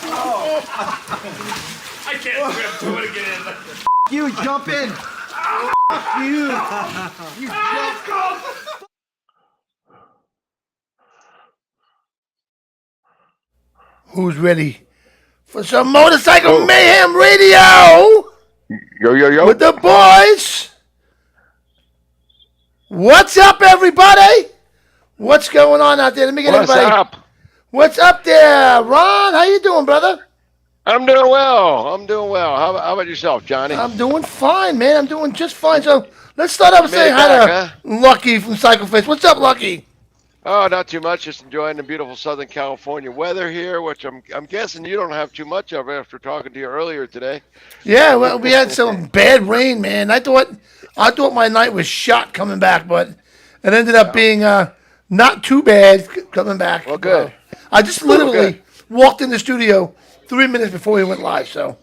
I can't do it again. You jump in. You. You jump. Who's ready for some Motorcycle Mayhem Radio Yo. with the boys? What's up, everybody? What's going on out there? Let me get What's everybody. up? What's up there, Ron? How you doing, brother? I'm doing well. How about yourself, Johnny? I'm doing fine, man. I'm doing just fine. So let's start off with Made saying it hi back, to Lucky from Cycleface. What's up, Lucky? Oh, not too much. Just enjoying the beautiful Southern California weather here, which I'm guessing you don't have too much of after talking to you earlier today. Yeah, well, we had some bad rain, man. I thought my night was shot coming back, but it ended up being not too bad coming back. Well, good. I just literally walked in the studio 3 minutes before we went live. So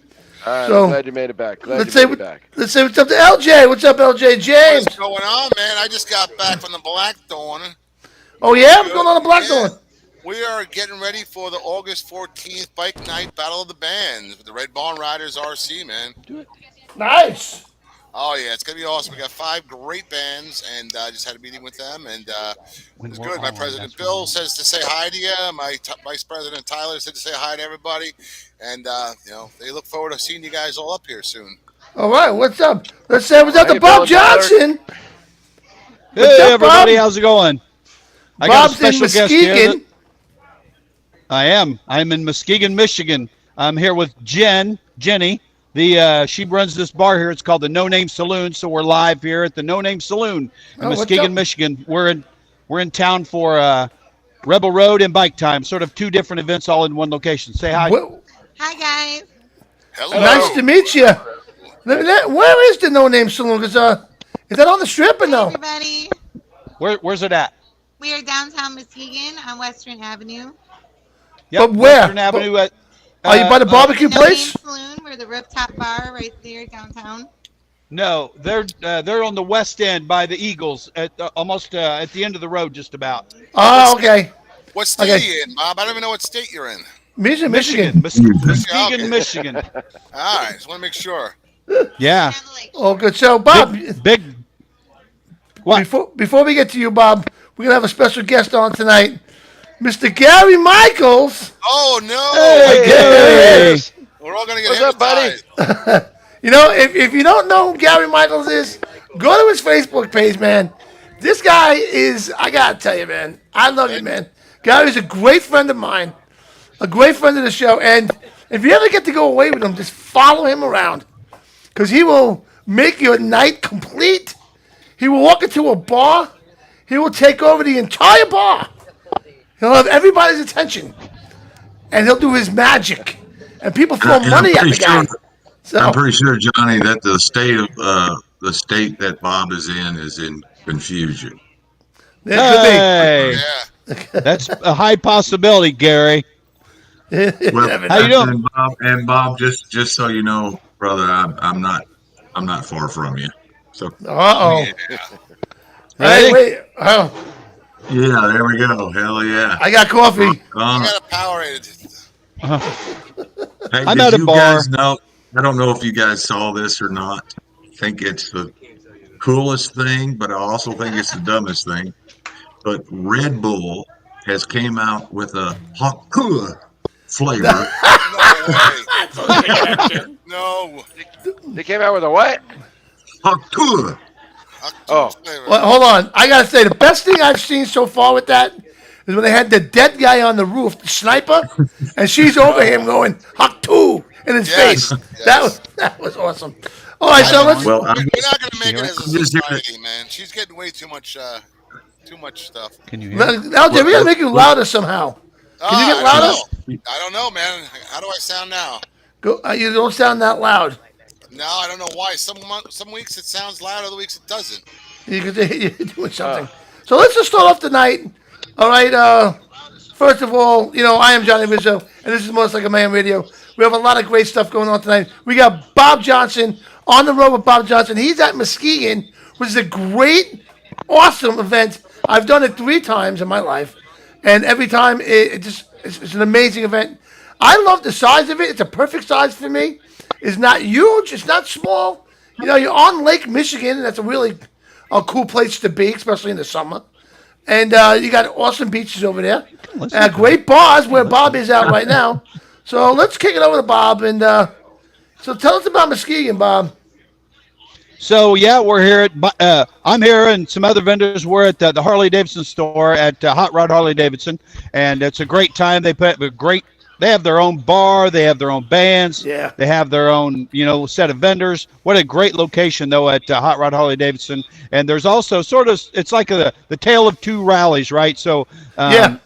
I'm So, glad you made it back. let's say what's up to LJ. What's up, LJ? James. What's going on, man? I just got back from the Blackthorn. Oh yeah, what's going on the Blackthorn? We are getting ready for the August 14th Bike Night Battle of the Bands with the Red Barn Riders RC, man. Nice. Oh, yeah, it's going to be awesome. We got 5 great bands, and I just had a meeting with them, and it was good. My president, Bill, says to say hi to you. My vice president, Tyler, said to say hi to everybody, and, they look forward to seeing you guys all up here soon. All right, what's up? Let's say what's up to Bob Johnson. Hey, What's up, everybody, Bob? how's it going? I Bob's got a in special guest here. Muskegon. I'm in Muskegon, Michigan. I'm here with Jenny. She runs this bar here. It's called the No Name Saloon. So we're live here at the No Name Saloon in what's Muskegon, up? Michigan. We're in town for Rebel Road and Bike Time, sort of 2 different events all in one location. Say hi. Hi, guys. Hello. Nice to meet you. Where is the No Name Saloon? Is that on the strip or Hi, no? everybody. Where's it at? We are downtown Muskegon on Western Avenue. Yep, But where? Western Avenue at. Are you by the barbecue No place? Name Saloon. We're the rooftop bar right there downtown. No, they're on the west end by the Eagles, at almost at the end of the road, just about. Oh, okay. What state Okay. are you in, Bob? I don't even know what state you're in. Michigan. Muskegon, Okay. Michigan. All right, just want to make sure. Yeah. On the lake. Oh, good. So, Bob, Big. What? before we get to you, Bob, we're gonna have a special guest on tonight, Mr. Gary Michaels. Oh, no. Hey. We're all going to get What's up, buddy? hypnotized. You know, if you don't know who Gary Michaels is, go to his Facebook page, man. This guy is, I gotta tell you, man, I love you, man. Gary's a great friend of mine, a great friend of the show, and if you ever get to go away with him, just follow him around, because he will make your night complete. He will walk into a bar. He will take over the entire bar. He'll have everybody's attention, and he'll do his magic, and people throw money at the guy. So, I'm pretty sure, Johnny, that the state that Bob is in confusion. it Hey, Yeah. that's a high possibility, Gary. could be. Well, Never How you know. doing? And Bob, just so you know, brother, I'm not far from you. So Uh-oh. Yeah. Hey, Ready? wait. Oh, yeah, there we go. Hell yeah. I got coffee. I got a Powerade. Hey, I'm did at a you bar. guys know? I don't know if you guys saw this or not. I think it's the coolest thing, but I also think it's the dumbest thing. But Red Bull has came out with a hot flavor. No. They came out with a what? Hot Oh. Well, hold on. I got to say, the best thing I've seen so far with that is when they had the dead guy on the roof, the sniper, and she's over him going, Haktu, in his Yes, face. yes. That was awesome. All right, so let's. Well, We're not going to make it as a Just hear society, man. She's getting way too much stuff. Can you hear? me? LJ, we got to make you louder somehow. Can you get louder? I don't know, man. How do I sound now? You don't sound that loud. No, I don't know why. Some weeks it sounds loud, other weeks it doesn't. You're doing something. So let's just start off tonight. All right. First of all, I am Johnny Rizzo, and this is Motorcycle Mayhem Radio. We have a lot of great stuff going on tonight. We got Bob Johnson on the road with Bob Johnson. He's at Muskegon, which is a great, awesome event. I've done it 3 times in my life, and every time it's an amazing event. I love the size of it. It's a perfect size for me. It's not huge. It's not small. You know, you're on Lake Michigan, and that's a really cool place to be, especially in the summer. And you got awesome beaches over there. Great bars where Bob is out right now. So let's kick it over to Bob. And so tell us about Muskegon, Bob. So yeah, we're here at. I'm here, and some other vendors. We're at the Harley Davidson store at Hot Rod Harley Davidson, and it's a great time. They put a great. They have their own bar. They have their own bands. Yeah. They have their own, set of vendors. What a great location, though, at Hot Rod Harley Davidson. And there's also it's like the tale of two rallies, right? So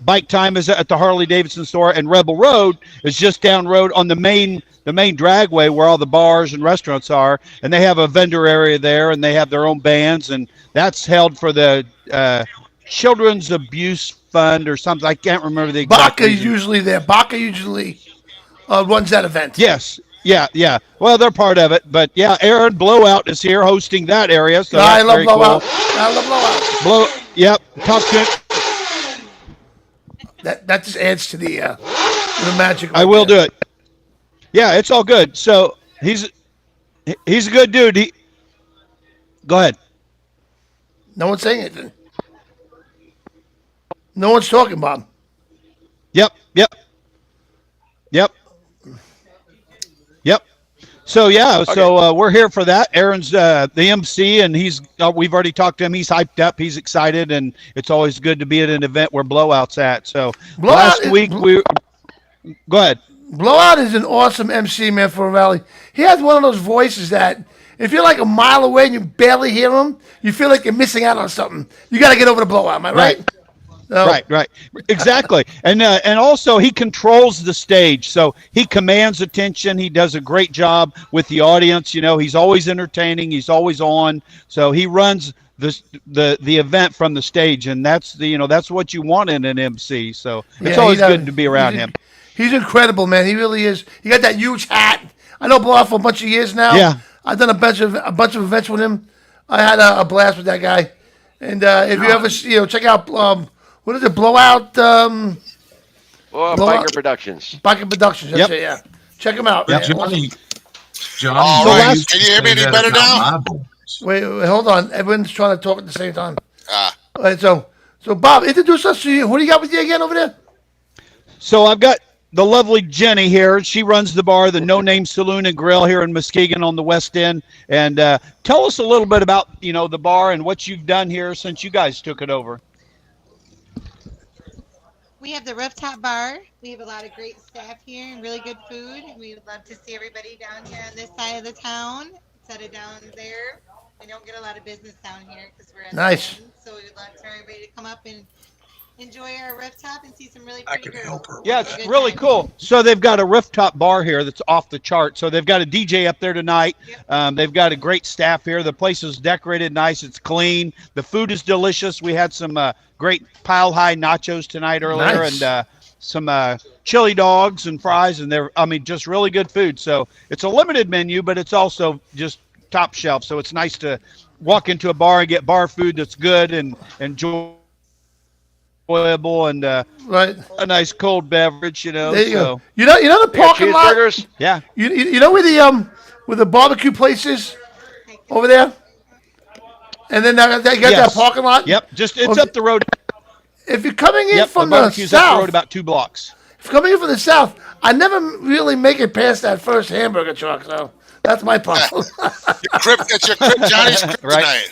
Bike Time is at the Harley Davidson store, and Rebel Road is just down road on the main dragway where all the bars and restaurants are. And they have a vendor area there, and they have their own bands. And that's held for the Children's Abuse Fund or something. I can't remember the exact Baca is reason. usually there. Baca usually runs that event. Yes. Yeah. Well, they're part of it, but yeah, Aaron Blowout is here hosting that area. So I that's love very Blowout. cool. I love Blowout. Yep. Talk to him. That just adds to the magic. I will do it. Yeah, it's all good. So he's a good dude. Go ahead. No one's saying anything. No one's talking, Bob. Yep. So we're here for that. Aaron's the MC, and we've already talked to him. He's hyped up. He's excited, and it's always good to be at an event where Blowout's at. So last week we go ahead. Blowout is an awesome MC, man, for a rally. He has one of those voices that if you're like a mile away and you barely hear him, you feel like you're missing out on something. You got to get over to Blowout, am I right? So, Right. Exactly. And also he controls the stage. So he commands attention. He does a great job with the audience. He's always entertaining. He's always on. So he runs the event from the stage, and that's what you want in an MC. So it's always good to be around him. He's incredible, man. He really is. He got that huge hat. I know Blowout for a bunch of years now. Yeah. I've done a bunch of events with him. I had a blast with that guy. And if you ever check out what is it? Blowout. Biker Productions. Biker Productions. That's it. Yeah. Check him out. Yeah, Man. Johnny, All right. Can you hear me any say that better about now? my voice. Wait, hold on. Everyone's trying to talk at the same time. Ah. All right, so Bob, introduce us to you. Who do you got with you again over there? So I've got the lovely Jenny here. She runs the bar, the No Name Saloon and Grill here in Muskegon on the West End. And tell us a little bit about the bar and what you've done here since you guys took it over. We have the rooftop bar. We have a lot of great staff here and really good food. We would love to see everybody down here on this side of the town instead of down there. We don't get a lot of business down here because we're at Nice. the end, so we would love for everybody to come up and enjoy our rooftop and see some really pretty girls. Yeah, Have a it's good really time. cool. So they've got a rooftop bar here that's off the chart. So they've got a DJ up there tonight. They've got a great staff here. The place is decorated nice. It's clean. The food is delicious. We had some great pile high nachos tonight earlier, Nice. and some chili dogs and fries, and just really good food. So it's a limited menu, but it's also just top shelf. So it's nice to walk into a bar and get bar food that's good and enjoyable, and Right. a nice cold beverage. There you go. You know the parking lot. Cheeseburgers. Yeah. You know where the barbecue place is over there, and then they got that parking lot. Yep. It's up the road. If you're coming in from the the barbecue's up the south, road about 2 blocks. if you're coming in from the south, I never really make it past that first hamburger truck. So that's my problem. It's your crib, Johnny's crib Right. tonight.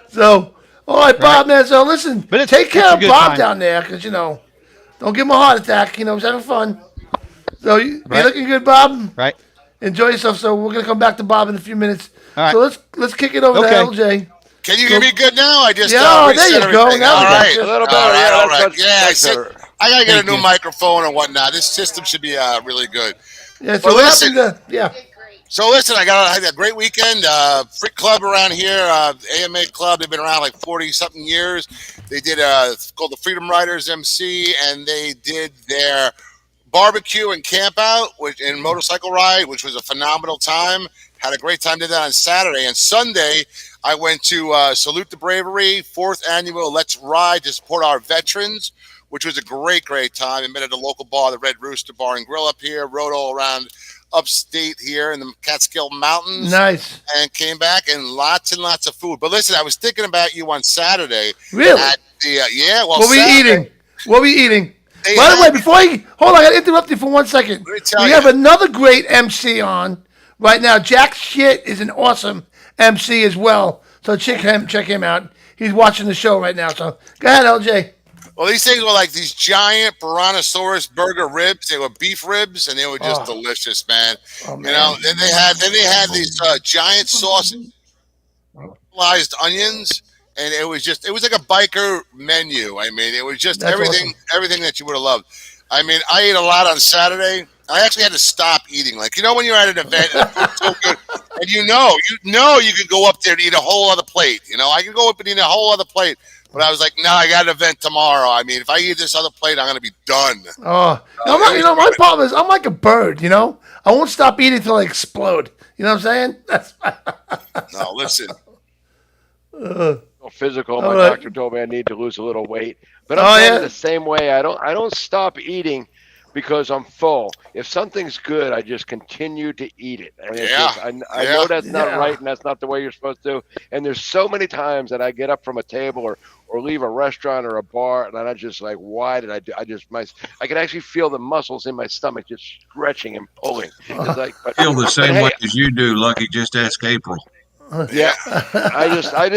So, all right, Bob, man. So listen, But it's- take care it's a of good Bob time. down there, because don't give him a heart attack. He's having fun. So you're Right. looking good, Bob. Right. Enjoy yourself. So we're gonna come back to Bob in a few minutes. All right. So let's kick it over Okay. to LJ. Can you hear me good now? I just Yeah, there reset you go. everything. Now All we got right. you. A little All better. right, Yeah, all that's right. much- Yeah, I that's said better. I gotta get a Thank new you. microphone and whatnot. This system should be really good. Yeah. So Well, what listen. happened to So listen, I had a great weekend. Freak Club around here, AMA Club. They've been around like 40 something years. They did it's called the Freedom Riders MC, and they did their barbecue and camp out and motorcycle ride, which was a phenomenal time. Had a great time. Did that on Saturday and Sunday. I went to Salute the Bravery 4th annual Let's Ride to support our veterans, which was a great time. I met at a local bar, the Red Rooster Bar and Grill up here, rode all around upstate here in the Catskill Mountains. Nice. And came back and lots of food. But listen, I was thinking about you on Saturday. Really? At the, yeah. Well, what were you eating? What were you eating? They By the had- way, before you hold on, I got to interrupt you for 1 second. Let me tell We you. have another great MC on right now. Jack Shit is an awesome MC as well. So check him out. He's watching the show right now. So go ahead, LJ. Well, these things were like these giant Brontosaurus burger ribs. They were beef ribs, and they were just delicious, man. Oh, You man. know, then they had these giant sausage, caramelized onions, and it was like a biker menu. I mean, it was just That's everything that you would have loved. I mean, I ate a lot on Saturday. I actually had to stop eating. Like, you know, when you're at an event and the food's so good, and you know you could go up there and eat a whole other plate. You know, I could go up and eat a whole other plate. But I was like, no, I got an event tomorrow. I mean, if I eat this other plate, I'm going to be done. Oh, I'm not, you know, my problem is I'm like a bird, you know? I won't stop eating until I explode. You know what I'm saying? That's No, listen. Physical. My All right. doctor told me I need to lose a little weight, but Oh, I'm kind yeah? of the same way. I don't stop eating because I'm full. If something's good, I just continue to eat it. And it's Yeah. just, I know that's not Yeah. right, and that's not the way you're supposed to. And there's so many times that I get up from a table or leave a restaurant or a bar, and I just like, why did I do? I can actually feel the muscles in my stomach just stretching and pulling. It's like, but, Feel the same hey, way as you do, Lucky. Just ask April. yeah, I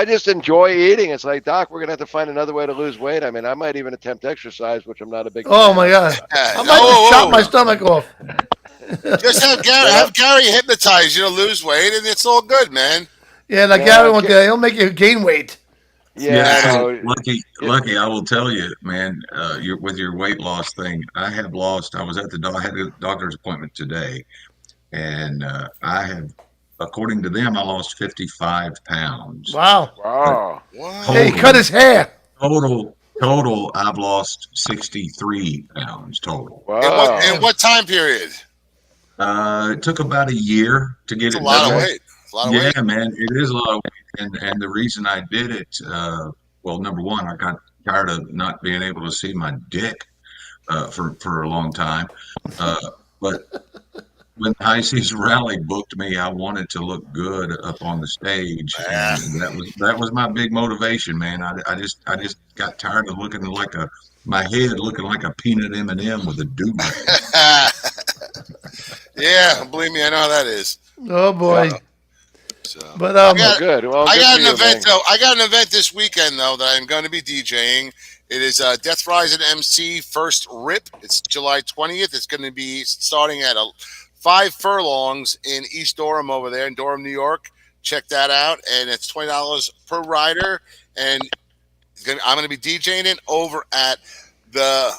just enjoy eating. It's like, Doc, we're gonna have to find another way to lose weight. I mean, I might even attempt exercise, which I'm not a big. Oh fan my of. God. Yeah, I might chop my stomach off. Just have Gary hypnotize you to lose weight, and it's all good, man. Yeah, like Yeah, Gary won't okay. do that. He'll make you gain weight. Yeah, I know. Lucky. I will tell you, man. With your weight loss thing, I have lost. I was at I had a doctor's appointment today, and I have, according to them, I lost 55 pounds. Wow. Wow. What? Hey, he cut his hair. Total, I've lost 63 pounds total. Wow. In what time period? It took about a year to get It's a it lot done. of weight. It's a lot of Yeah, weight. man, it is a lot of weight. And the reason I did it, well, number one, I got tired of not being able to see my dick for a long time. But when High Seas Rally booked me, I wanted to look good up on the stage, and that was my big motivation, man. I just got tired of looking like my head looking like a peanut M&M with a do-rag. Yeah, believe me, I know how that is. Oh boy. So. But Good. Well, I good got for an you, event man. though. I got an event this weekend though that I'm going to be DJing. It is Death Rise and MC First Rip. It's July 20th. It's going to be starting at 5 furlongs in East Durham over there in Durham, New York. Check that out, and it's $20 per rider. And I'm going to be DJing it over at the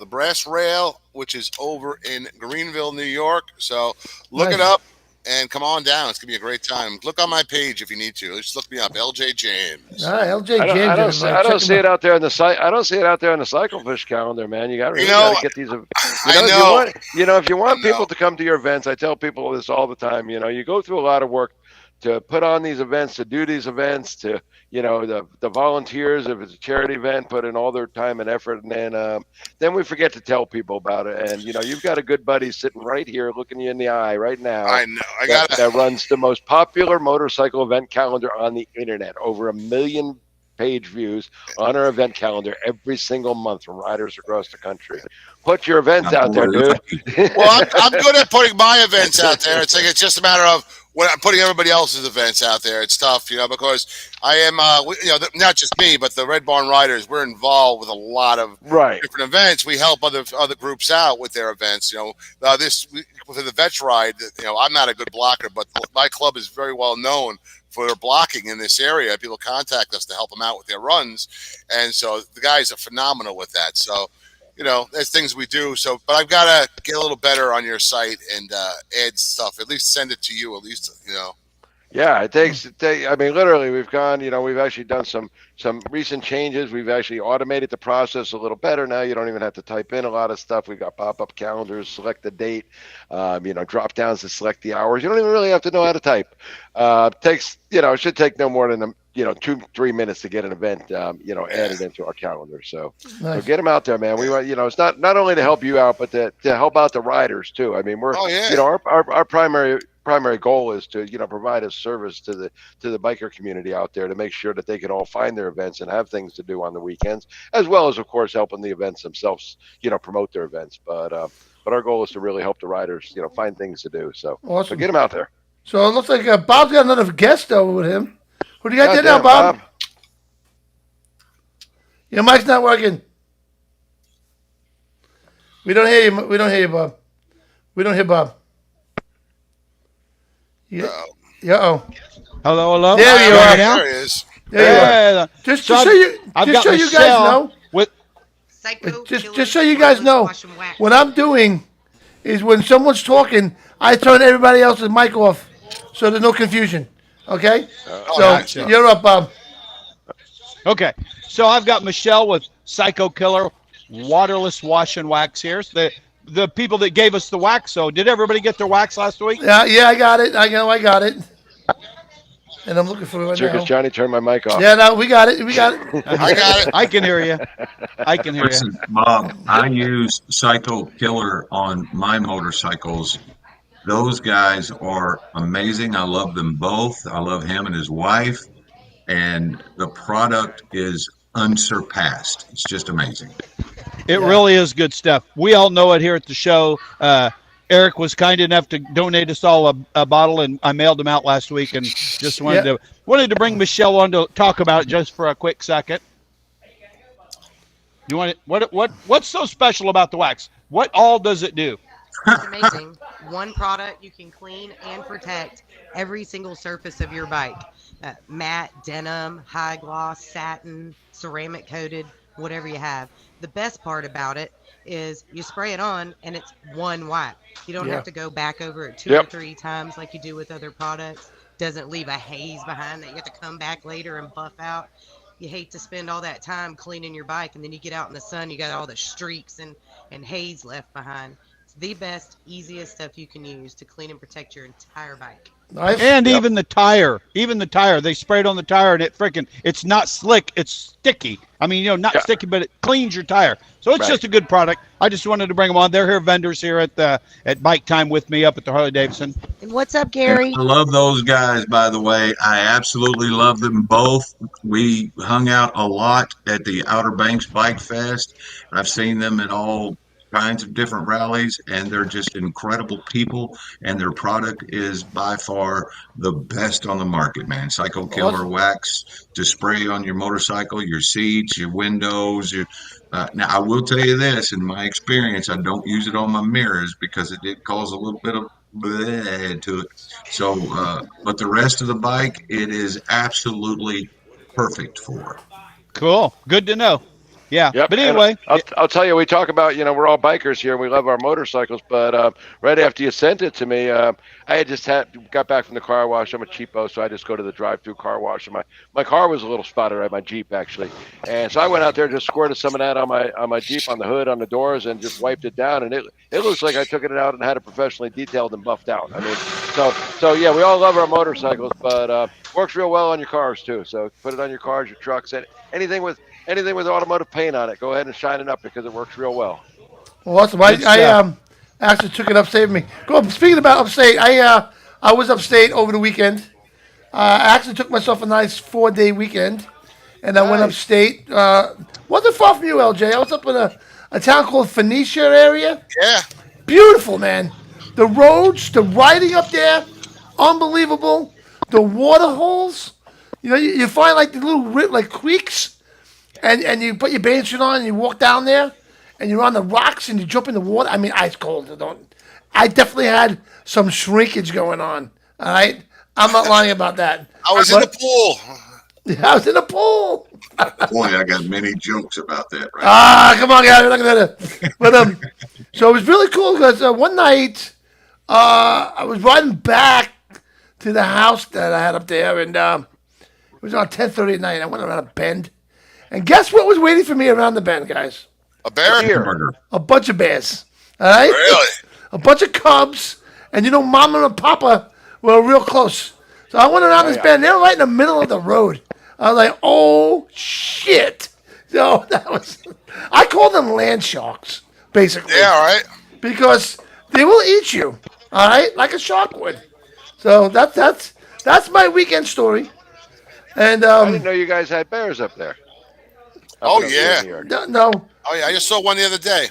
Brass Rail, which is over in Greenville, New York. So look Nice. it up and come on down. It's gonna be a great time. Look on my page if you need to. Just look me up, LJ James. all right, LJ I James. don't see everybody, it out there on the site. I don't see it out there on the Cyclefish calendar, man. You got to get these. I know. If you want I know. people to come to your events, I tell people this all the time. You know, you go through a lot of work to put on these events, to do these events, to the volunteers, if it's a charity event, put in all their time and effort, and then we forget to tell people about it. And you've got a good buddy sitting right here, looking you in the eye right now. I know. I got that runs the most popular motorcycle event calendar on the internet. Over 1 million page views on our event calendar every single month from riders across the country. Put your events out there, dude. Well, I'm good at putting my events out there. It's like it's just a matter of when I'm putting everybody else's events out there. It's tough, because I am, not just me, but the Red Barn Riders. We're involved with a lot of different events. We help other groups out with their events. This for the Vets Ride. I'm not a good blocker, but my club is very well known for their blocking in this area. People contact us to help them out with their runs, and so the guys are phenomenal with that. So. There's things we do. So, but I've got to get a little better on your site and add stuff. At least send it to you. At least, Yeah, it takes. I mean, literally, we've gone. We've actually done some recent changes. We've actually automated the process a little better now. You don't even have to type in a lot of stuff. We've got pop-up calendars, select the date, drop downs to select the hours. You don't even really have to know how to type. It takes. It should take no more than 2-3 minutes to get an event, added into our calendar. So Nice. get them out there, man. We want, it's not only to help you out, but to help out the riders too. I mean, we're, Oh, yeah. our primary goal is to, provide a service to the biker community out there to make sure that they can all find their events and have things to do on the weekends, as well as, of course, helping the events themselves, promote their events. But our goal is to really help the riders, find things to do. So, Awesome. so get them out there. So it looks like Bob's got another guest over with him. Who do you got there now, Goddamn, Bob? Your mic's not working. We don't hear you. We don't hear you, Bob. We don't hear Bob. Yeah. Uh-oh. Hello. There you are. Now? There he is. There you are. Just so you guys know. With Just so you guys know, what I'm doing is when someone's talking, I turn everybody else's mic off, so there's no confusion. Okay? So gotcha. you're up, Bob. Okay, so I've got Michelle with Psycho Killer waterless wash and wax here. So the people that gave us the wax. So did everybody get their wax last week? Yeah, I got it. I got it. And I'm looking for it right Sure, now. because Johnny turned my mic off. Yeah, no, we got it. We got it. I got it. I can hear you. Listen, Bob, I use Psycho Killer on my motorcycles. Those guys are amazing. I love them both. I love him and his wife. And the product is unsurpassed. It's just amazing. It really is good stuff. We all know it here at the show. Eric was kind enough to donate us all a bottle, and I mailed them out last week. And just wanted to bring Michelle on to talk about it just for a quick second. You want it? What's so special about the wax? What all does it do? It's amazing. One product you can clean and protect every single surface of your bike. Matte, denim, high gloss, satin, ceramic coated, whatever you have. The best part about it is you spray it on and it's one wipe. You don't have to go back over it 2 or 3 times like you do with other products. Doesn't leave a haze behind that you have to come back later and buff out. You hate to spend all that time cleaning your bike and then you get out in the sun, you got all the streaks and haze left behind. It's the best, easiest stuff you can use to clean and protect your entire bike. Nice. And even the tire, they sprayed on the tire and it's not slick, it's sticky. I mean, not sticky, but it cleans your tire. So it's just a good product. I just wanted to bring them on. They're here vendors here at Bike Time with me up at the Harley Davidson. And what's up, Gary? I love those guys, by the way. I absolutely love them both. We hung out a lot at the Outer Banks Bike Fest. I've seen them at all kinds of different rallies, and they're just incredible people, and their product is by far the best on the market, man. Psycho Killer wax to spray on your motorcycle, your seats, your windows. Now, I will tell you this, in my experience, I don't use it on my mirrors because it did cause a little bit of bleh to it. So, but the rest of the bike, it is absolutely perfect for. Cool. Good to know. Yeah, Yep. but anyway. I'll tell you, we talk about, we're all bikers here and we love our motorcycles, but right after you sent it to me, I had just got back from the car wash. I'm a cheapo, so I just go to the drive-through car wash. And my car was a little spotted, right? My Jeep, actually. And so I went out there and just squirted some of that on my Jeep, on the hood, on the doors, and just wiped it down. And it looks like I took it out and had it professionally detailed and buffed out. I mean, so yeah, we all love our motorcycles, but works real well on your cars, too. So put it on your cars, your trucks, anything with automotive paint on it, go ahead and shine it up because it works real well. Well, awesome. I actually took it upstate with me. Speaking about upstate, I was upstate over the weekend. I actually took myself a nice 4-day weekend, and I went upstate. Wasn't far from you, LJ. I was up in a town called Phoenicia area. Yeah. Beautiful, man. The roads, the riding up there, unbelievable. The water holes, you find like the little creeks. And you put your bathing suit on and you walk down there and you're on the rocks and you jump in the water. I mean, ice cold. I definitely had some shrinkage going on. All right? I'm not lying about that. I was in the pool. Yeah, I was in the pool. Boy, I got many jokes about that, right? Come on, guys. We're not gonna. But so it was really cool because one night I was riding back to the house that I had up there, and it was on 10:30 at night. I went around a bend. And guess what was waiting for me around the bend, guys? A bear? A bunch of bears. All right? Really? A bunch of cubs. And Mama and Papa were real close. So I went around this bend. They were right in the middle of the road. I was like, oh shit. So that was, I call them land sharks, basically. Yeah, all right. Because they will eat you, all right, like a shark would. So that's my weekend story. And I didn't know you guys had bears up there. Oh, Up in yeah. New York. no, Oh yeah, I just saw one the other day.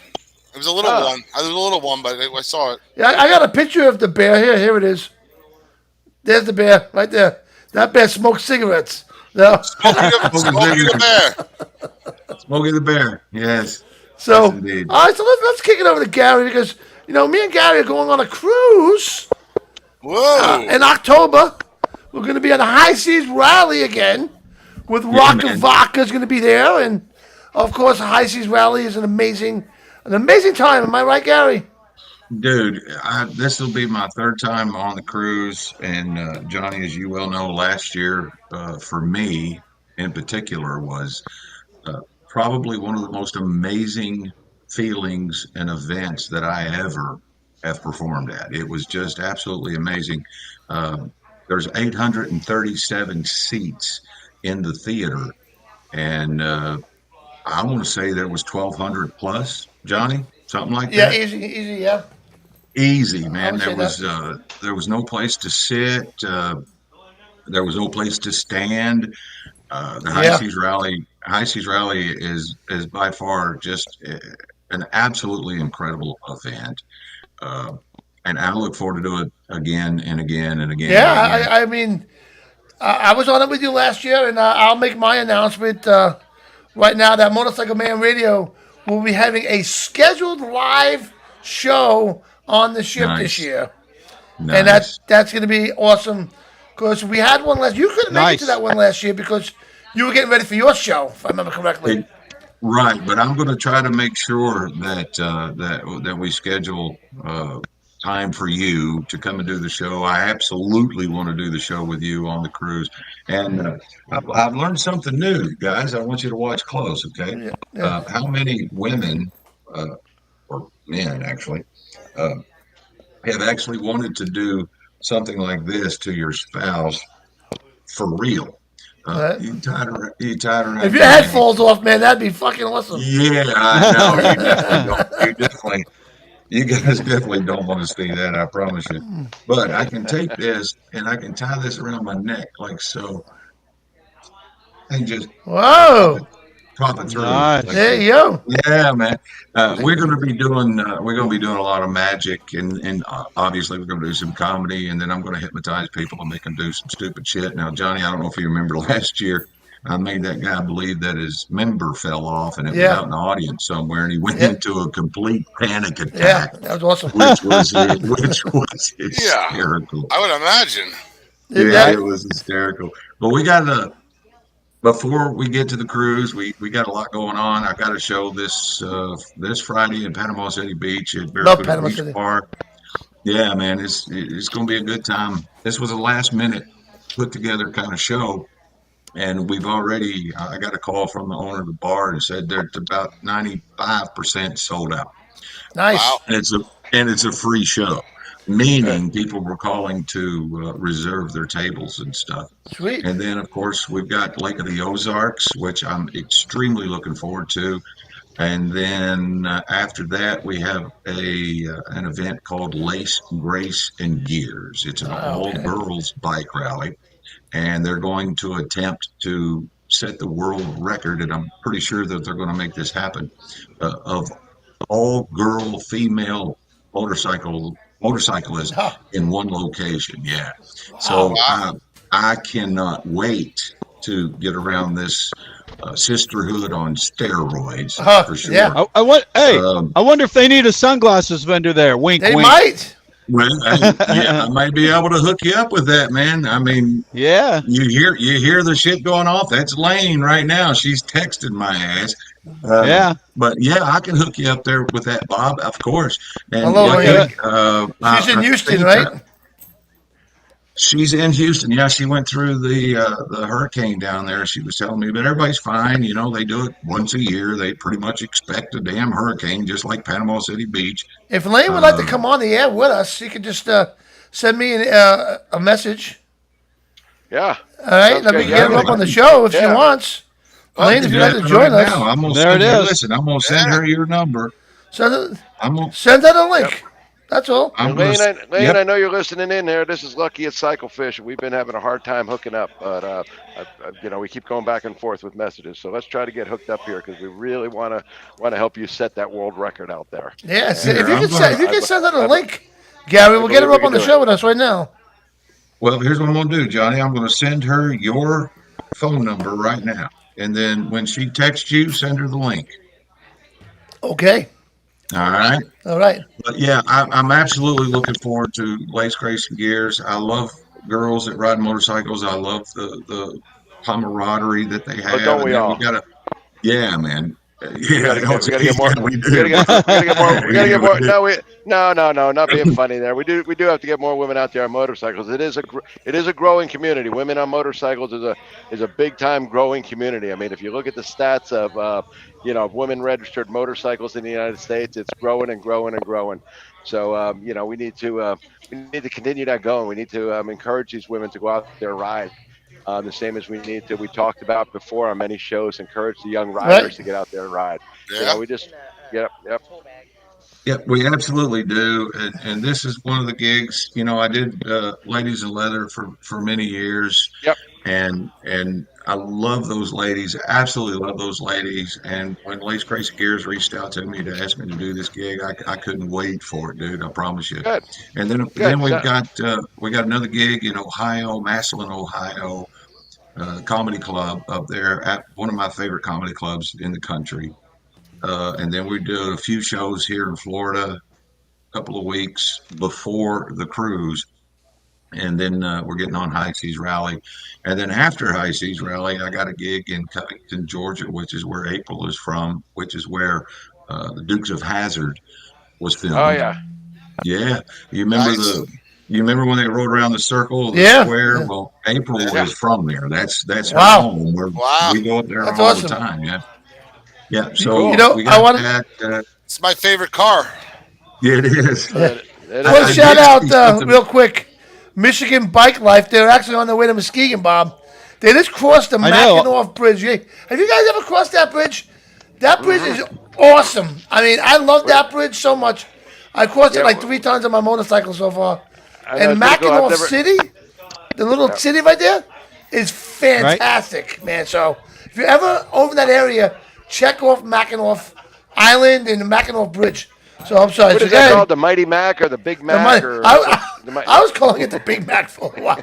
It was a little one. It was a little one, but I saw it. yeah, I got a picture of the bear here. Here it is. There's the bear right there. That bear smokes cigarettes. No. Smokey the Bear. Smokey the Bear. Yes. So, Yes, indeed. all right, so let's kick it over to Gary because, me and Gary are going on a cruise Whoa. in October. We're going to be at the High Seas Rally again with Rock man. and Vodka's going to be there. And, of course, the High Seas Rally is an amazing time. Am I right, Gary? Dude, this will be my third time on the cruise. And Johnny, as you well know, last year for me in particular was probably one of the most amazing feelings and events that I ever have performed at. It was just absolutely amazing. There's 837 seats in the theater, and I want to say there was 1,200 plus, Johnny, something like Yeah, that. easy, yeah. Easy, man. I would say There was no place to sit. There was no place to stand. The Yeah. High Seas Rally is by far just an absolutely incredible event, and I look forward to do it again and again and again. Yeah, and again. I mean, I was on it with you last year, and I'll make my announcement right now that Motorcycle Man Radio will be having a scheduled live show on the ship this Nice. year. Nice. And that's going to be awesome because we had one last. You couldn't make it to Nice. that one last year because you were getting ready for your show, if I remember correctly. Right, but I'm going to try to make sure that that we schedule time for you to come and do the show. I absolutely want to do the show with you on the cruise, and I've learned something new, guys. I want you to watch close, okay? How many women or men actually have actually wanted to do something like this to your spouse for real? You tied around. If your head falls off, man, that'd be fucking awesome. Yeah, I know. You definitely don't. You guys definitely don't want to see that. I promise you. But I can take this and I can tie this around my neck like so, and just Whoa. pop it through. Nice. Like There that. you go. Yeah, man. We're going to be doing a lot of magic, and obviously we're going to do some comedy, and then I'm going to hypnotize people and make them do some stupid shit. Now, Johnny, I don't know if you remember last year, I made that guy believe that his member fell off, and it was Yeah. out in the audience somewhere, and he went Yeah. into a complete panic Yeah, attack, that was awesome. which was hysterical. I would imagine. Yeah, That- it was hysterical. But we got before we get to the cruise, we got a lot going on. I got a show this Friday in Panama City Beach at Barracuda Panama Beach City. Park. Yeah, man, it's going to be a good time. This was a last minute put together kind of show, and I got a call from the owner of the bar and said they're about 95% sold out. Nice. Wow. And it's a free show, meaning people were calling to reserve their tables and stuff. Sweet. And then, of course, we've got Lake of the Ozarks, which I'm extremely looking forward to. And then after that, we have an event called Lace, Grace, and Gears. It's an all-girls bike rally, and they're going to attempt to set the world record, and I'm pretty sure that they're going to make this happen, of all-girl female motorcyclists in one location. Yeah. So I cannot wait to get around this sisterhood on steroids for sure. yeah. I wonder if they need a sunglasses vendor there. Wink, They wink. might. Well, I might be able to hook you up with that, man. I mean, Yeah. you hear the shit going off. That's Lane right now. She's texting my ass. Yeah. But yeah, I can hook you up there with that, Bob. Of course. And Hello, I Lane. think, She's in I Houston, think, right? She's in Houston. Yeah, she went through the hurricane down there. She was telling me, but everybody's fine. You know, they do it once a year. They pretty much expect a damn hurricane, just like Panama City Beach. If Lane would like to come on the air with us, he could just send me a message. Yeah. All right, Sounds let me good. get her up on the show if she Yeah. wants. Lane, if you'd like to Right join us, now, I'm gonna There send it her, is. listen, I'm gonna send her your number. send I'm gonna, her the link. That's all. I'm And gonna, Lane, I know you're listening in there. This is Lucky at Cyclefish. We've been having a hard time hooking up, but we keep going back and forth with messages. So let's try to get hooked up here because we really want to help you set that world record out there. Yeah, Here, if you can send her the I- link, Gary, we'll get her believe up we on the can do show it. with us right now. well, here's what I'm gonna do, Johnny. I'm gonna send her your phone number right now. And then when she texts you, send her the link. Okay. All right. All right. But yeah, I'm absolutely looking forward to Lace Grace and Gears. I love girls that ride motorcycles. I love the camaraderie that they have. don't we And then all? Yeah, man. We Yeah, gotta get more. yeah, we We do. gotta get more. We gotta get more. do. No, not being funny there. We do have to get more women out there on motorcycles. It is a growing community. Women on motorcycles is a big time growing community. I mean, if you look at the stats of women registered motorcycles in the United States, it's growing and growing and growing. So we need to continue that going. We need to encourage these women to go out there and ride. The same as we talked about before on many shows, encourage the young riders to get out there and ride. Yeah. Yep. Yep, we absolutely do. And this is one of the gigs. I did Ladies in Leather for many years. Yep. And I love those ladies. Absolutely love those ladies. And when Lace Grace Gears reached out to me to ask me to do this gig, I couldn't wait for it, dude. I promise you. Good. And then we've got another gig in Ohio, Massillon, Ohio, comedy club up there at one of my favorite comedy clubs in the country. And then we do a few shows here in Florida, a couple of weeks before the cruise. And then we're getting on High Seas Rally. And then after High Seas Rally, I got a gig in Covington, Georgia, which is where April is from, which is where the Dukes of Hazzard was filmed. Oh yeah. Yeah. You remember when they rode around the circle, the square? Yeah. Well, April is from there. That's her Wow. home. We go up there That's all awesome. the time. Yeah. Yeah. So we I want that. It's my favorite car. Yeah, it is. Well, shout out real quick, Michigan Bike Life. They're actually on their way to Muskegon, Bob. They just crossed the I know. Mackinac Bridge. Have you guys ever crossed that bridge? That bridge is awesome. I mean, I love that bridge so much. I crossed it like 3 times on my motorcycle so far. And Mackinac City, the little city right there, is fantastic, man. So if you're ever over that area, check off Mackinac Island and the Mackinac Bridge. So I'm sorry. What is that called? The Mighty Mac or the Big Mac? I was calling it the Big Mac for a while.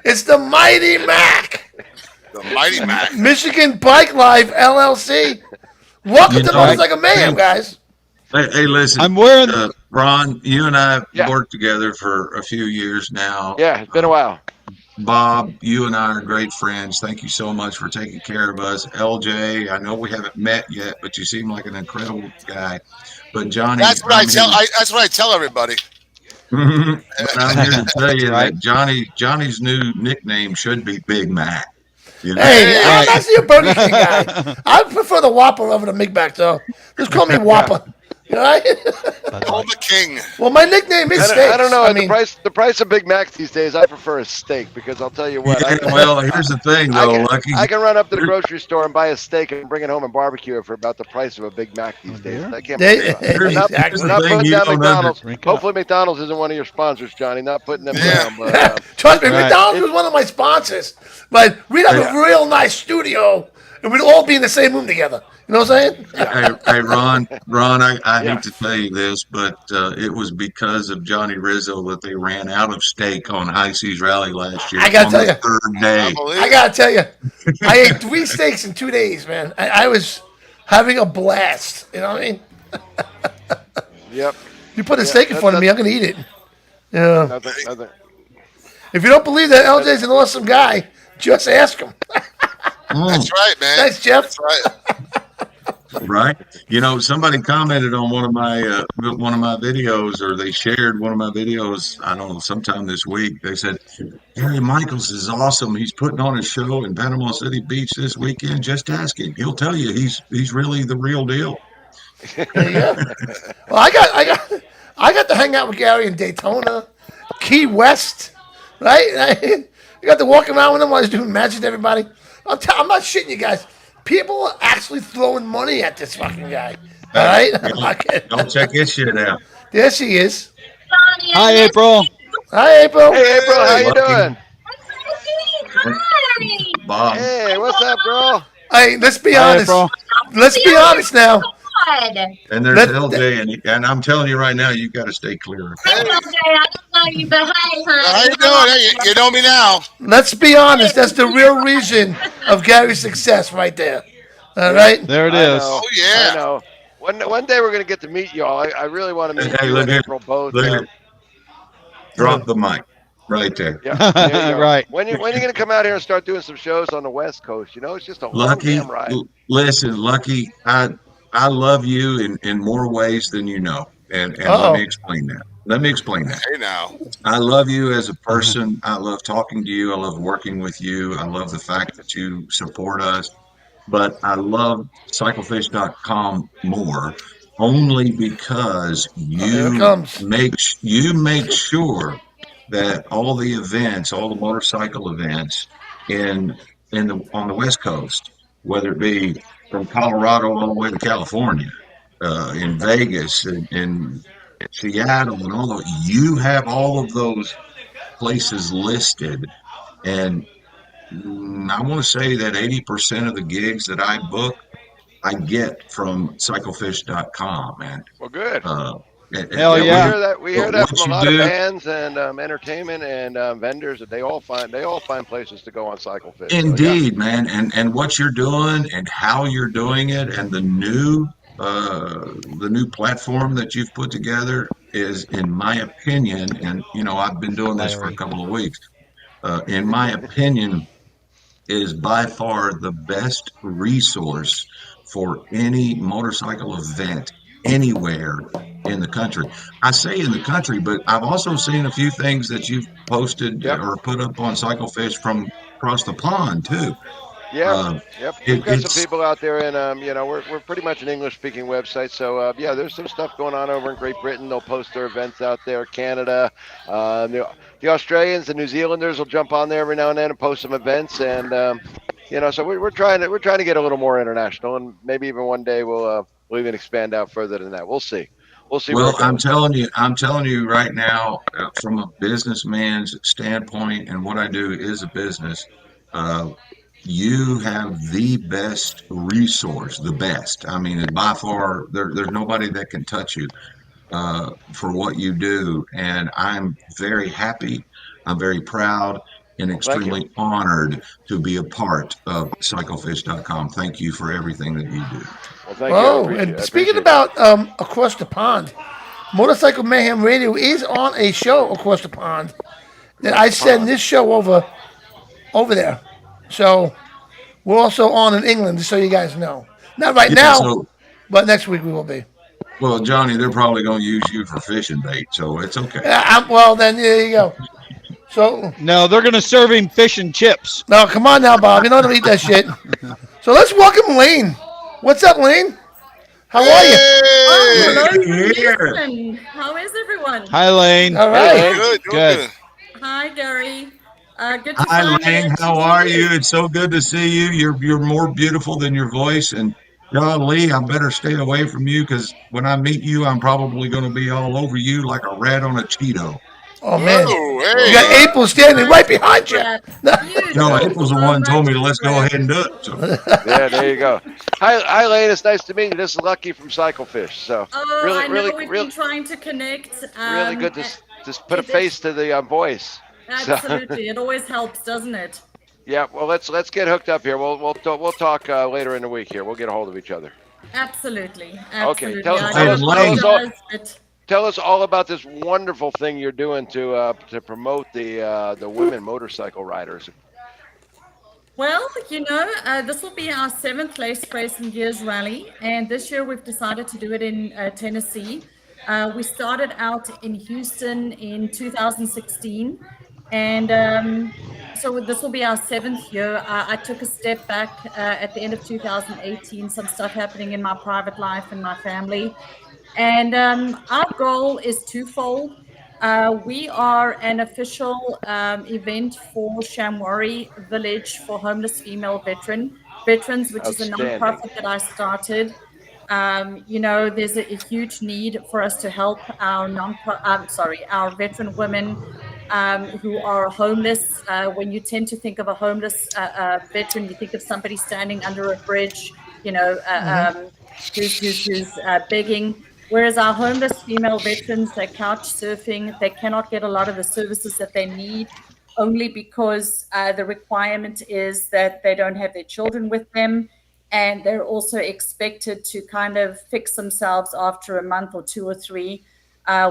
It's the Mighty Mac. The Mighty Mac. Michigan Bike Life LLC. Welcome to Motorcycle Mayhem, guys. Hey, listen. I'm wearing Ron, you and I have worked together for a few years now. Yeah, it's been a while. Bob, you and I are great friends. Thank you so much for taking care of us. LJ, I know we haven't met yet, but you seem like an incredible guy. But Johnny, That's what that's what I tell everybody. but I'm here to tell you that Johnny's new nickname should be Big Mac. You know? Hey, I'm actually a Burger King guy. I prefer the Whopper over the Big Mac, though. Just call me Whopper. You know? Call the king. Well, my nickname is Steaks. I don't know. The price of Big Macs these days, I prefer a steak because I'll tell you what. Well, here's the thing, though, Lucky. I can run up to the grocery store and buy a steak and bring it home and barbecue it for about the price of a Big Mac these days. I can't believe that. Here's We're not the putting thing down you don't McDonald's. understand. Hopefully, McDonald's isn't one of your sponsors, Johnny. Not putting them down. But, Trust me, McDonald's was one of my sponsors. But we'd have a real nice studio, and we'd all be in the same room together. You know what I'm saying? Hey, Ron, I hate to tell you this, but it was because of Johnny Rizzo that they ran out of steak on High Seas Rally last year. I gotta tell the you. third day. I gotta tell you, I ate 3 steaks in 2 days, man. I was having a blast. You know what I mean? Yep. You put a steak in front of me, I'm gonna eat it. Yeah. Nothing. If you don't believe that LJ's an awesome guy, just ask him. That's right, man. Thanks, Jeff. That's right. Right? Somebody commented on one of my videos, or they shared one of my videos. I don't know, sometime this week. They said, "Harry Michaels is awesome. He's putting on a show in Panama City Beach this weekend. Just ask him. He'll tell you he's really the real deal." There you go. Well, I got to hang out with Gary in Daytona, Key West, right? I got to walk around with him while he's doing matches to everybody. I'm not shitting you guys. People are actually throwing money at this fucking guy. All right? I'm not kidding. Don't check his shit out. There she is. Hi, April. Hi, April. Hey, April, how you Lucky. doing? Bob. Hey, what's up, girl? Hey, let's be Hi, honest. April. Let's be honest now. And there's Let- LJ, and I'm telling you right now, you got to stay clear. Hey, how you doing? Hey, you know me now. Let's be honest. That's the real reason of Gary's success right there. All right? There it I is. know, Oh, yeah. I know. One day we're gonna get to meet y'all. I really want to meet Hey, you look and here. April both. Look here. Drop the mic right there. Yeah, there you go. Right. When you gonna come out here and start doing some shows on the West Coast? You know, it's just a long Lucky, damn ride. listen, Lucky, I love you in more ways than you know. And Uh-oh. let me explain that. Hey, now. I love you as a person. I love talking to you. I love working with you. I love the fact that you support us. But I love cyclefish.com more only because Here it comes. you make sure that all the events, all the motorcycle events on the West Coast, whether it be from Colorado all the way to California, in Vegas, in Seattle, and all of, you have all of those places listed. And I want to say that 80% of the gigs that I book, I get from cyclefish.com, man. Well, good. Hell We yeah. hear that. We hear But that what from a you lot of do- bands and entertainment and vendors that they all find places to go on Cyclefish. So, yeah. Indeed, man. And what you're doing and how you're doing it and the new platform that you've put together is, in my opinion, and I've been doing this for a couple of weeks, in my opinion, is by far the best resource for any motorcycle event anywhere in the country. I say in the country, but I've also seen a few things that you've posted Yep. or put up on Cyclefish from across the pond too. Yeah, yep. We've got it's- some people out there, and we're pretty much an English-speaking website. So yeah, there's some stuff going on over in Great Britain. They'll post their events out there. Canada, the Australians, the New Zealanders will jump on there every now and then and post some events, and so we're trying to get a little more international, and maybe even one day we'll even expand out further than that. We'll see. We'll see. Well, where it I'm goes. telling you right now, from a businessman's standpoint, and what I do is a business. You have the best resource, the best. I mean, by far, there's nobody that can touch you for what you do, and I'm very happy. I'm very proud and extremely honored to be a part of cyclefish.com. Thank you for everything that you do. Well, thank you. I Oh, appreciate and it. I speaking appreciate about across the pond, Motorcycle Mayhem Radio is on a show across the pond that I send this show over there. So we're also on in England, just so you guys know. Not right Yeah, now, so, but next week we will be. well, Johnny, they're probably going to use you for fishing bait, so it's okay. Well, then there you go. So No, they're going to serve him fish and chips. no, come on now, Bob. You know how to eat that shit. So let's welcome Lane. What's up, Lane? How are you? Hey! Hello from Here. Houston. How is everyone? Hi, Lane. All right. Good, Good. Hi, Gary. Good to Hi, finally Lane. meet How are you? It's so good to see you. You're more beautiful than your voice. And John Lee, I better stay away from you because when I meet you, I'm probably going to be all over you like a rat on a Cheeto. Oh man, Oh, you hey. got April standing right behind you. Yeah. No, April's the one who told me to let's go ahead and do it. So, Yeah, there you go. Hi, Lane. It's nice to meet you. This is Lucky from Cyclefish. So Oh, really, I know really, we've really, been trying to connect. really good to just put a it is- face to the voice. Absolutely, it always helps, doesn't it? Yeah. Well, let's get hooked up here. We'll talk later in the week here. We'll get a hold of each other. Absolutely. Okay, Absolutely. tell us- I tell know us- it tell us- does, but Tell us all about this wonderful thing you're doing to promote the women motorcycle riders. Well, this will be our 7th Lace Race and Gears Rally, and this year we've decided to do it in Tennessee. We started out in Houston in 2016, and so this will be our 7th year. I took a step back at the end of 2018, some stuff happening in my private life and my family. And our goal is twofold. We are an official event for Shamwari Village for homeless female veterans, which is a Outstanding. nonprofit that I started. There's a huge need for us to help our our veteran women who are homeless. When you tend to think of a homeless veteran, you think of somebody standing under a bridge, who's begging. Whereas our homeless female veterans, they're couch surfing, they cannot get a lot of the services that they need only because the requirement is that they don't have their children with them. And they're also expected to kind of fix themselves after a month or 2 or 3.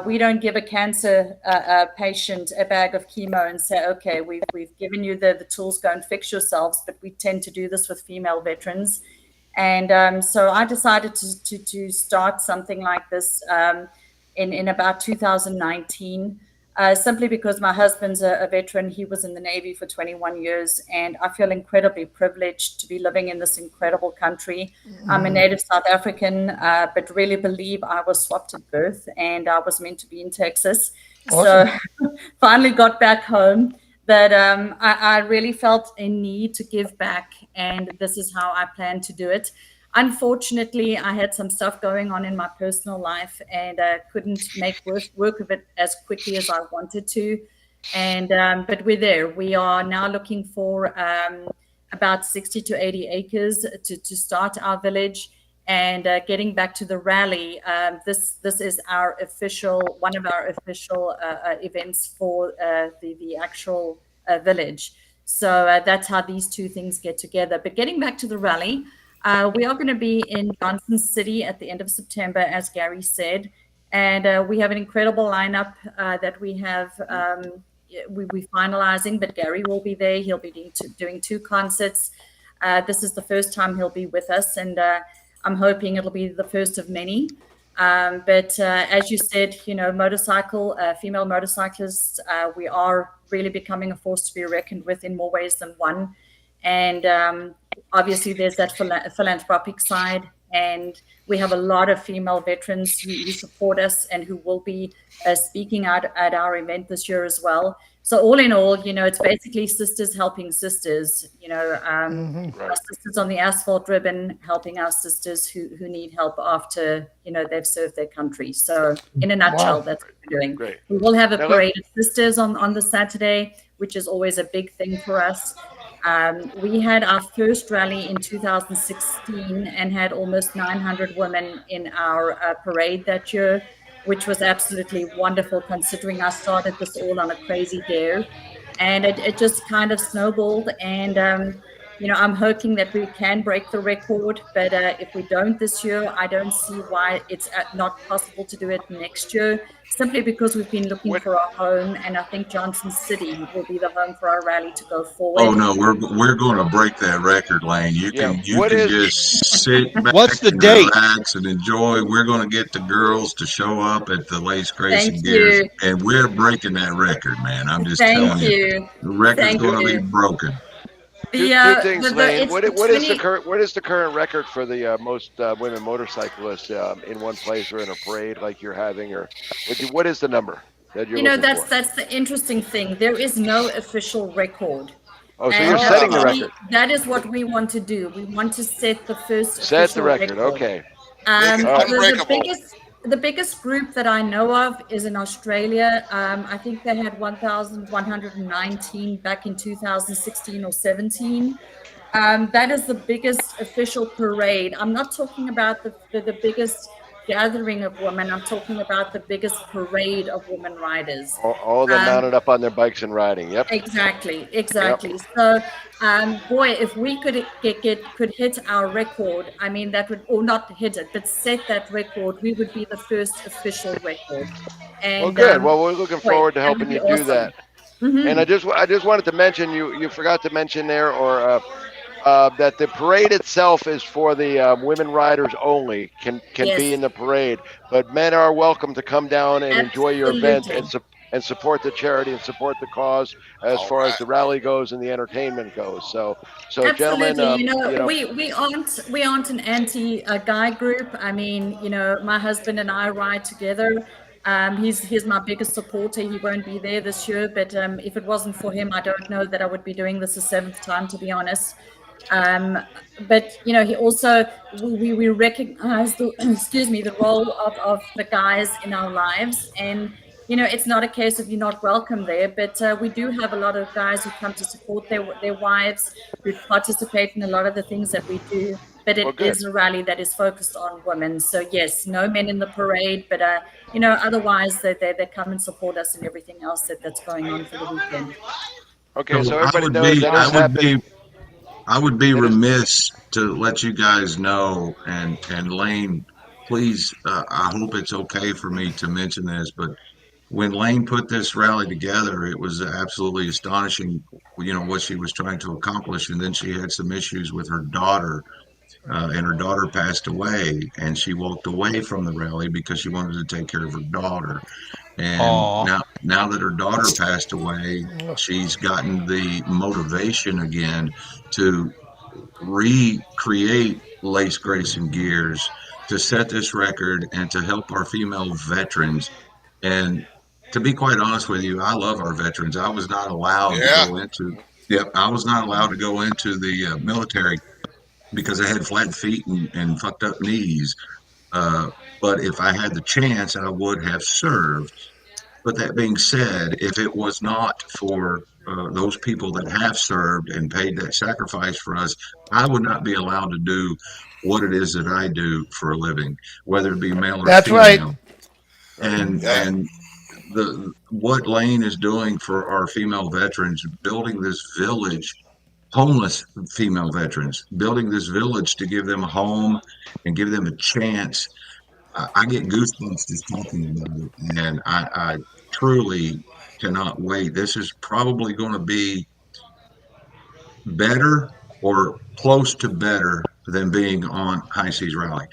We don't give a cancer patient a bag of chemo and say, okay, we've given you the tools, go and fix yourselves. But we tend to do this with female veterans. And so I decided to start something like this in about 2019, simply because my husband's a veteran. He was in the Navy for 21 years, and I feel incredibly privileged to be living in this incredible country. I'm a native South African, but really believe I was swapped at birth, and I was meant to be in Texas. Awesome. So finally got back home. But I really felt a need to give back, and this is how I plan to do it. Unfortunately, I had some stuff going on in my personal life, and couldn't make work of it as quickly as I wanted to. And but we're there. We are now looking for about 60 to 80 acres to start our village. And getting back to the rally, this is one of our official events for the actual village. So that's how these two things get together. But getting back to the rally, we are going to be in Johnson City at the end of September, as Gary said. And we have an incredible lineup that we have. We're finalizing, but Gary will be there. He'll be doing 2 concerts. This is the first time he'll be with us, and I'm hoping it'll be the first of many. But as you said, female motorcyclists, we are really becoming a force to be reckoned with in more ways than one. And obviously there's that philanthropic side. And we have a lot of female veterans who support us and who will be speaking out at our event this year as well. So all in all, it's basically sisters helping sisters, our sisters on the asphalt ribbon helping our sisters who need help after, they've served their country. So in a nutshell, that's what we're doing. Great. We will have a parade of sisters on the Saturday, which is always a big thing for us. We had our first rally in 2016 and had almost 900 women in our parade that year, which was absolutely wonderful considering I started this all on a crazy dare. And it just kind of snowballed. And, I'm hoping that we can break the record. But if we don't this year, I don't see why it's not possible to do it next year, simply because we've been looking for a home. And I think Johnson City will be the home for our rally to go forward. Oh, no, we're going to break that record, Lane. You can just sit back and relax and enjoy. We're going to get the girls to show up at the Lace Grayson Gears, and we're breaking that record, man. I'm just telling you. The record's going to be broken. Two things, Lane. What is the current record for the most women motorcyclists in one place or in a parade like you're having, or what is the number that you're looking for? That's the interesting thing. There is no official record. Oh, so you're setting the record. That is what we want to do. We want to set the first set the record. Okay. The biggest group that I know of is in Australia. I think they had 1,119 back in 2016 or 17. That is the biggest official parade. I'm not talking about the biggest gathering of women. I'm talking about the biggest parade of women riders. All of them mounted up on their bikes and riding. Yep. Exactly. Yep. So, boy, if we could hit our record, I mean, that would, or not hit it, but set that record, we would be the first official record. And, well, good. Well, we're looking forward to helping you do that. Mm-hmm. And I just wanted to mention, you forgot to mention there, or that the parade itself is for the women riders only, can be in the parade, but men are welcome to come down and enjoy your event and support the charity and support the cause as far as the rally goes and the entertainment goes. So gentlemen, we aren't an anti-guy group. I mean, my husband and I ride together. He's my biggest supporter. He won't be there this year, but if it wasn't for him, I don't know that I would be doing this a seventh time, to be honest. But you know, he also we recognize the the role of the guys in our lives, and you know, it's not a case of you're not welcome there, but we do have a lot of guys who come to support their wives, who participate in a lot of the things that we do. But it is a rally that is focused on women. So yes, no men in the parade, but you know, otherwise they come and support us and everything else that's going on for the weekend. Okay, so everybody knows that is happening. I would be remiss to let you guys know, and Lane, please, I hope it's okay for me to mention this, but when Lane put this rally together, it was absolutely astonishing, you know, what she was trying to accomplish. And then she had some issues with her daughter, and her daughter passed away, and she walked away from the rally because she wanted to take care of her daughter. And now that her daughter passed away, she's gotten the motivation again to recreate Lace Grace and Gears, to set this record and to help our female veterans. And to be quite honest with you, I love our veterans. I was not allowed to go into I was not allowed to go into the military because I had flat feet and fucked up knees. But if I had the chance, I would have served. But that being said, if it was not for those people that have served and paid that sacrifice for us, I would not be allowed to do what it is that I do for a living, whether it be male or female. Right. And what Lane is doing for our female veterans, building this village, homeless female veterans, building this village to give them a home and give them a chance. I get goosebumps just talking about it, and I truly cannot wait. This is probably going to be better or close to better than being on High Seas Rally.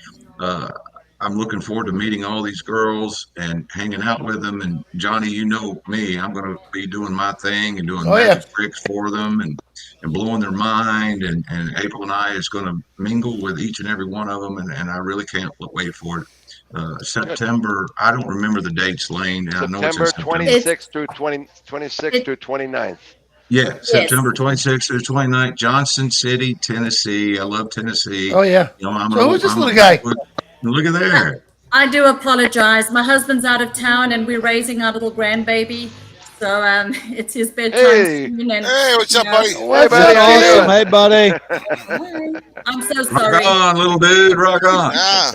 I'm looking forward to meeting all these girls and hanging out with them. And Johnny, you know me, I'm going to be doing my thing and doing magic tricks for them and blowing their mind. And April and I is going to mingle with each and every one of them. And I really can't wait for it. September, I don't remember the dates, Lane. September 26th through 29th. Yeah, September 26th through 29th, Johnson City, Tennessee. I love Tennessee. Oh, yeah. You know, So who's this little guy? Look at there. I do apologize. My husband's out of town and we're raising our little grandbaby. So it's his bedtime soon. And, hey, what's up, buddy? Hey, buddy. Awesome. Hey, buddy. I'm so sorry. Rock on, little dude. Rock on. Yeah.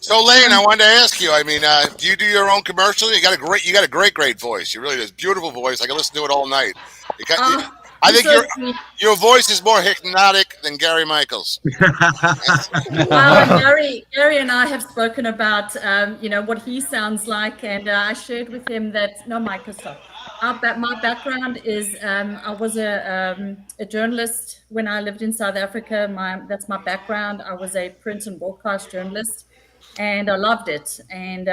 So, Lane, I wanted to ask you. I mean, do you do your own commercial? You got a great voice. You really do. Beautiful voice. I can listen to it all night. I think your voice is more hypnotic than Gary Michaels. Well, Gary and I have spoken about what he sounds like, and I shared with him that my background is I was a journalist when I lived in South Africa. That's my background. I was a print and broadcast journalist, and I loved it. And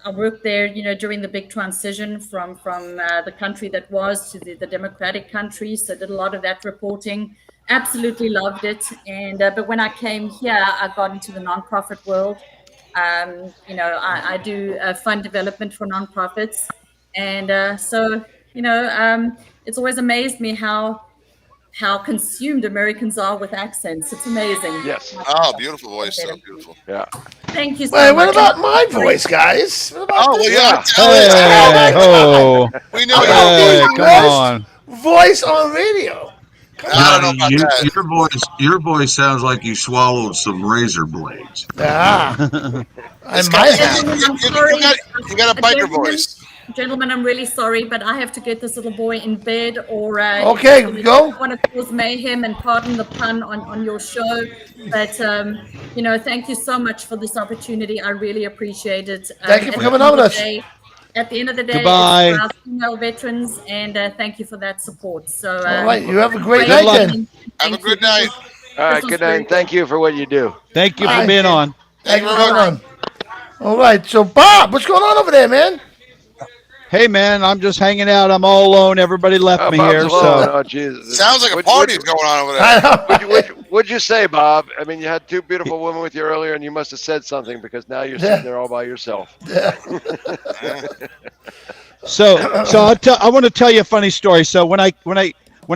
I worked there, during the big transition from the country that was to the democratic country. So I did a lot of that reporting. Absolutely loved it. And but when I came here, I got into the nonprofit world. I do fund development for nonprofits, and it's always amazed me how consumed Americans are with accents. It's amazing. Yes. Oh, beautiful voice. So beautiful. Yeah. Thank you so Wait, much. what about my voice, guys? What about well, we know come on. Voice on radio. I don't know about that. Your voice sounds like you swallowed some razor blades. I might have. You got a biker voice. Gentlemen, I'm really sorry, but I have to get this little boy in bed, or okay, go. I want to cause mayhem, and pardon the pun on your show, but thank you so much for this opportunity. I really appreciate it. Thank you for coming on with us. At the end of the day, goodbye. It's for our female veterans, and thank you for that support. So, all right, you have a great night then. Have a good night. All right, good night. Thank you for what you do. Thank you for being on. Thank you for coming on. All right, so Bob, what's going on over there, man? Hey, man, I'm just hanging out. I'm all alone. Everybody left me Bob's here. alone. So Oh, Jesus. Sounds like a party's going on over there. I know. What'd you say, Bob? I mean, you had two beautiful women with you earlier, and you must have said something because now you're sitting there all by yourself. So I want to tell you a funny story. So when I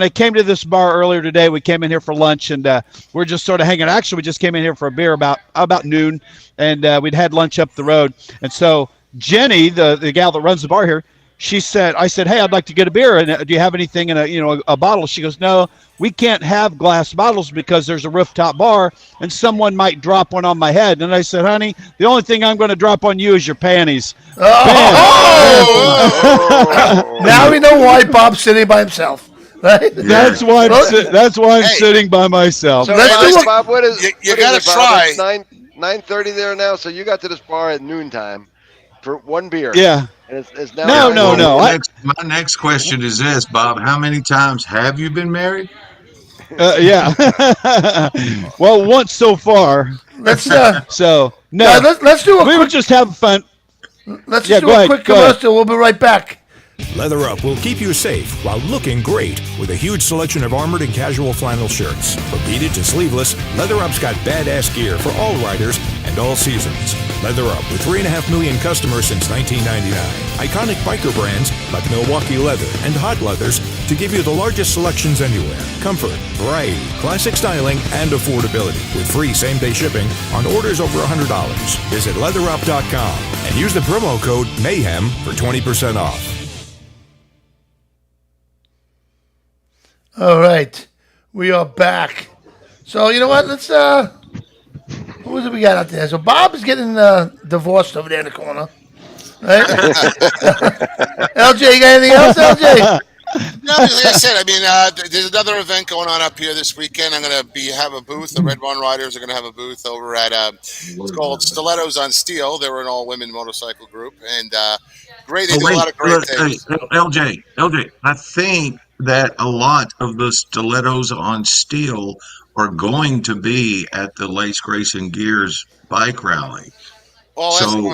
came to this bar earlier today, we came in here for lunch, and we're just sort of hanging. Actually, we just came in here for a beer about noon, and we'd had lunch up the road. And so Jenny, the gal that runs the bar here, I said, hey, I'd like to get a beer, and do you have anything in a bottle? She goes, no, we can't have glass bottles because there's a rooftop bar, and someone might drop one on my head. And I said, honey, the only thing I'm going to drop on you is your panties. Oh! Now we know why Bob's sitting by himself. Right? That's why I'm sitting by myself. So, Bob, what is you got to try. It's 9:30 there now, so you got to this bar at noontime for one beer. Yeah. And it's now No. My next question is this, Bob. How many times have you been married? Yeah. Well, once so far. Let's So no. let's do a we quick, were just having fun. let's Yeah, do go a ahead, quick go ahead. commercial. We'll be right back. Leather Up will keep you safe while looking great with a huge selection of armored and casual flannel shirts. From beaded to sleeveless, Leather Up's got badass gear for all riders and all seasons. Leather Up with 3.5 million customers since 1999. Iconic biker brands like Milwaukee Leather and Hot Leathers to give you the largest selections anywhere. Comfort, variety, classic styling, and affordability with free same-day shipping on orders over $100. Visit leatherup.com and use the promo code MAYHEM for 20% off. All right, we are back. So you know what? Let's who is it we got out there? So Bob is getting divorced over there in the corner. Right? LJ, you got anything else, LJ? No, like I said, I mean, there's another event going on up here this weekend. I'm going to have a booth. The Red Run Riders are going to have a booth over at it's called Stilettos on Steel. They're an all-women motorcycle group, and great. They do a lot of great things. Hey, LJ, I think that a lot of the Stilettos on Steel are going to be at the Lace Grace and Gears bike rally. Oh, So,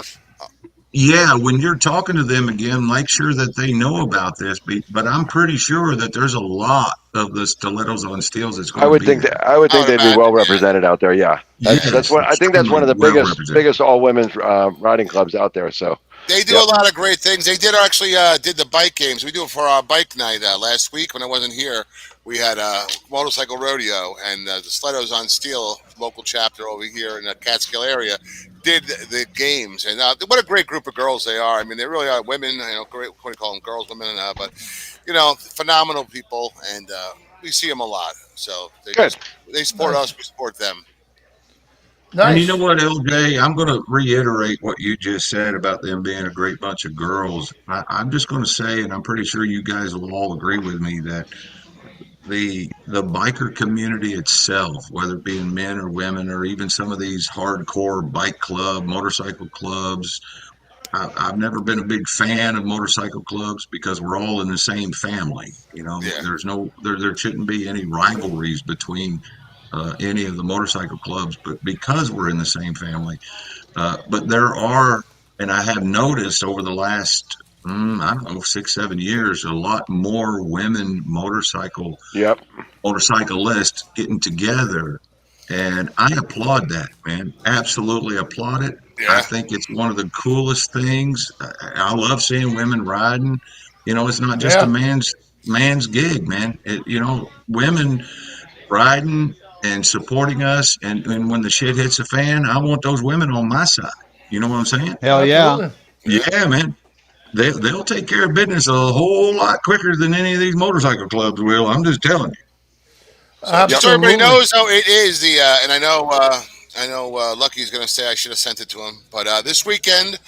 yeah, when you're talking to them again, make sure that they know about this. But I'm pretty sure that there's a lot of the Stilettos on Steels that's going I would to be think there. that they'd be well represented out there. Yeah, that's what I think. That's one of the Well biggest represented. all women's riding clubs out there. So They do a lot of great things. They did actually did the bike games. We do it for our bike night last week when I wasn't here. We had a motorcycle rodeo, and the Stilettos on Steel local chapter over here in the Catskill area did the games. And what a great group of girls they are. I mean, they really are women. Great. What do you call them? Girls, women, but phenomenal people, and we see them a lot. So they support us. We support them. And you know what, LJ? I'm going to reiterate what you just said about them being a great bunch of girls. I'm just going to say, and I'm pretty sure you guys will all agree with me, that the biker community itself, whether it be men or women, or even some of these hardcore bike club, motorcycle clubs, I've never been a big fan of motorcycle clubs because we're all in the same family. There shouldn't be any rivalries between any of the motorcycle clubs, but because we're in the same family. But there are, and I have noticed over the last, 6-7 years, a lot more women motorcyclists getting together. And I applaud that, man. Absolutely applaud it. Yeah. I think it's one of the coolest things. I love seeing women riding. It's not just a man's gig, man. Women riding and supporting us, and when the shit hits the fan, I want those women on my side. You know what I'm saying? Hell yeah. Yeah, man. They'll take care of business a whole lot quicker than any of these motorcycle clubs will. I'm just telling you. Just so everybody knows how it is. And I know Lucky's going to say I should have sent it to him, but this weekend,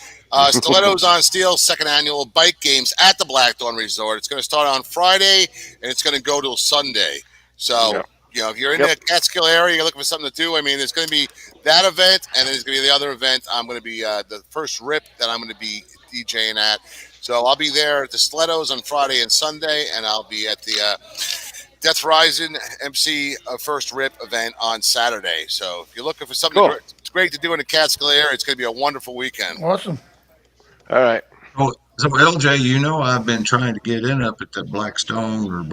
Stilettos on Steel second annual bike games at the Blackthorn Resort. It's going to start on Friday and it's going to go till Sunday. So. If you're in the Catskill area, you're looking for something to do. I mean, there's going to be that event, and then there's going to be the other event. I'm going to be the first RIP that I'm going to be DJing at. So I'll be there at the Stilettos on Friday and Sunday, and I'll be at the Death Horizon MC First RIP event on Saturday. So if you're looking for something great to do in the Catskill area, it's going to be a wonderful weekend. Awesome. All right. So LJ, you know I've been trying to get in up at that Blackstone or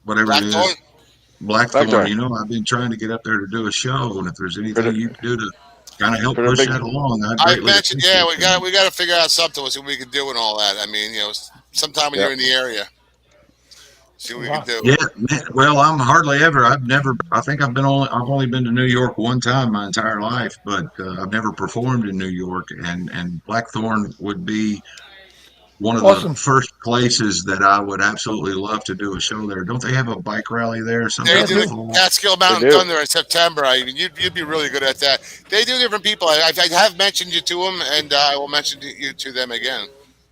whatever it is. Blackthorn? Blackthorn. You know I've been trying to get up there to do a show, and if there's anything you can do to kind of help push that along, I mentioned, we got to figure out something. See what we can do and all that. I mean, sometime when you're in the area, see what we can do. Yeah, man, well, I'm hardly ever. I think I've only been to New York one time my entire life, but I've never performed in New York, and Blackthorn would be one of the first places that I would absolutely love to do a show there. Don't they have a bike rally there or something? They do the Catskill Mountain Thunder in September. You'd be really good at that. They do different people. I have mentioned you to them, and I will mention you to them again.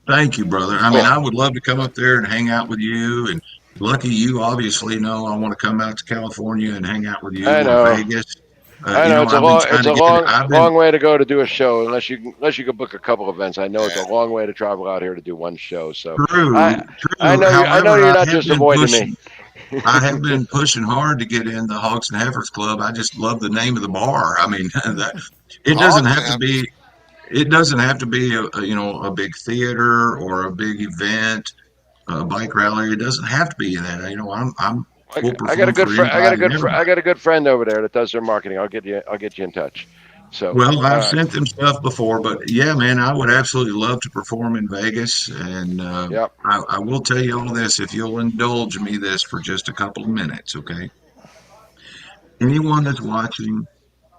Thank you, brother. I mean, I would love to come up there and hang out with you. And Lucky, you obviously know I want to come out to California and hang out with you in Vegas. I know, it's a long way to go to do a show unless you can book a couple events. I know it's a long way to travel out here to do one show. So true. I know you're not just avoiding me. I have been pushing hard to get in the Hogs and Heifers Club. I just love the name of the bar. I mean, it doesn't have to be. It doesn't have to be a big theater or a big event, a bike rally. It doesn't have to be that. I got a good friend over there that does their marketing. I'll get you in touch. So well, I've sent them stuff before, but yeah, man, I would absolutely love to perform in Vegas, and I will tell you all this if you'll indulge me this for just a couple of minutes, okay? Anyone that's watching,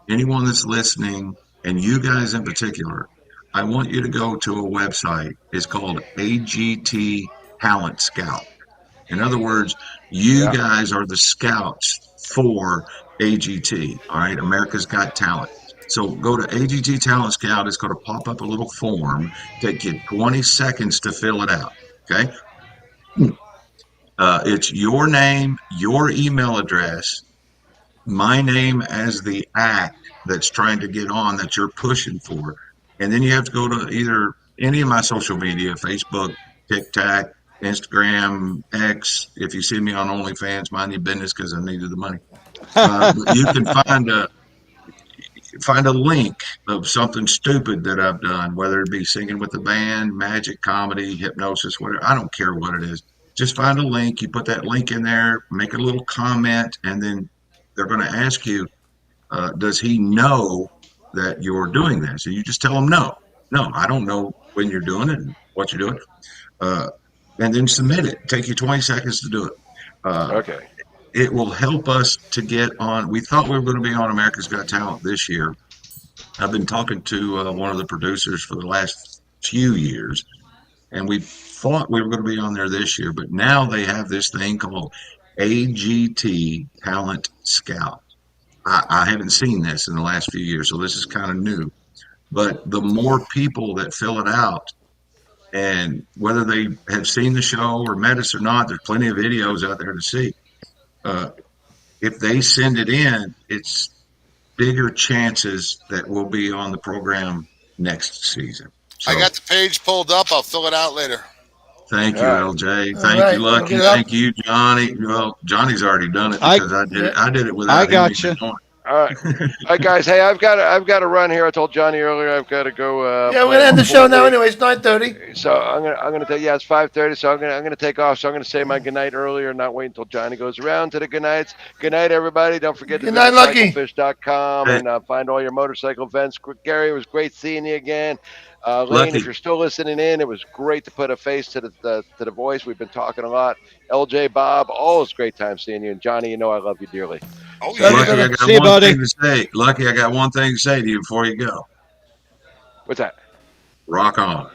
anyone that's listening, and you guys in particular, I want you to go to a website. It's called AGT Talent Scout. In other words, you guys are the scouts for AGT, all right? America's Got Talent. So go to AGT Talent Scout. It's going to pop up a little form. Take you 20 seconds to fill it out, okay? It's your name, your email address, my name as the act that's trying to get on that you're pushing for. And then you have to go to either any of my social media, Facebook, TikTok, Instagram, X. If you see me on OnlyFans, mind your business because I needed the money. But you can find a link of something stupid that I've done, whether it be singing with the band, magic, comedy, hypnosis, whatever. I don't care what it is. Just find a link. You put that link in there, make a little comment, and then they're going to ask you, does he know that you're doing this? And you just tell them no, I don't know when you're doing it and what you're doing. And then submit it. Take you 20 seconds to do it. Okay. It will help us to get on. We thought we were going to be on America's Got Talent this year. I've been talking to one of the producers for the last few years, and we thought we were going to be on there this year, but now they have this thing called AGT Talent Scout. I haven't seen this in the last few years, so this is kind of new. But the more people that fill it out, and whether they have seen the show or met us or not, there's plenty of videos out there to see. If they send it in, it's bigger chances that we'll be on the program next season. So, I got the page pulled up. I'll fill it out later. Thank you, LJ. Thank you, Lucky. Thank you, Johnny. Well, Johnny's already done it because I did it. I did it without I him got you. even knowing. All right, guys. Hey, I've got to run here. I told Johnny earlier I've got to go. Yeah, we're gonna end the show now. Anyway, it's 9:30. So I'm gonna take. Yeah, it's 5:30. So I'm gonna take off. So I'm gonna say my goodnight earlier, not wait until Johnny goes around to the good nights. Good night, everybody. Don't forget to visit cyclefish.com and find all your motorcycle events. Gary, it was great seeing you again. Lane, if you're still listening in, it was great to put a face to the voice. We've been talking a lot. LJ, Bob, always great time seeing you. And Johnny, you know I love you dearly. Oh, yeah. Lucky, I got See you, one buddy. thing to say. Lucky, I got one thing to say to you before you go. What's that? Rock on.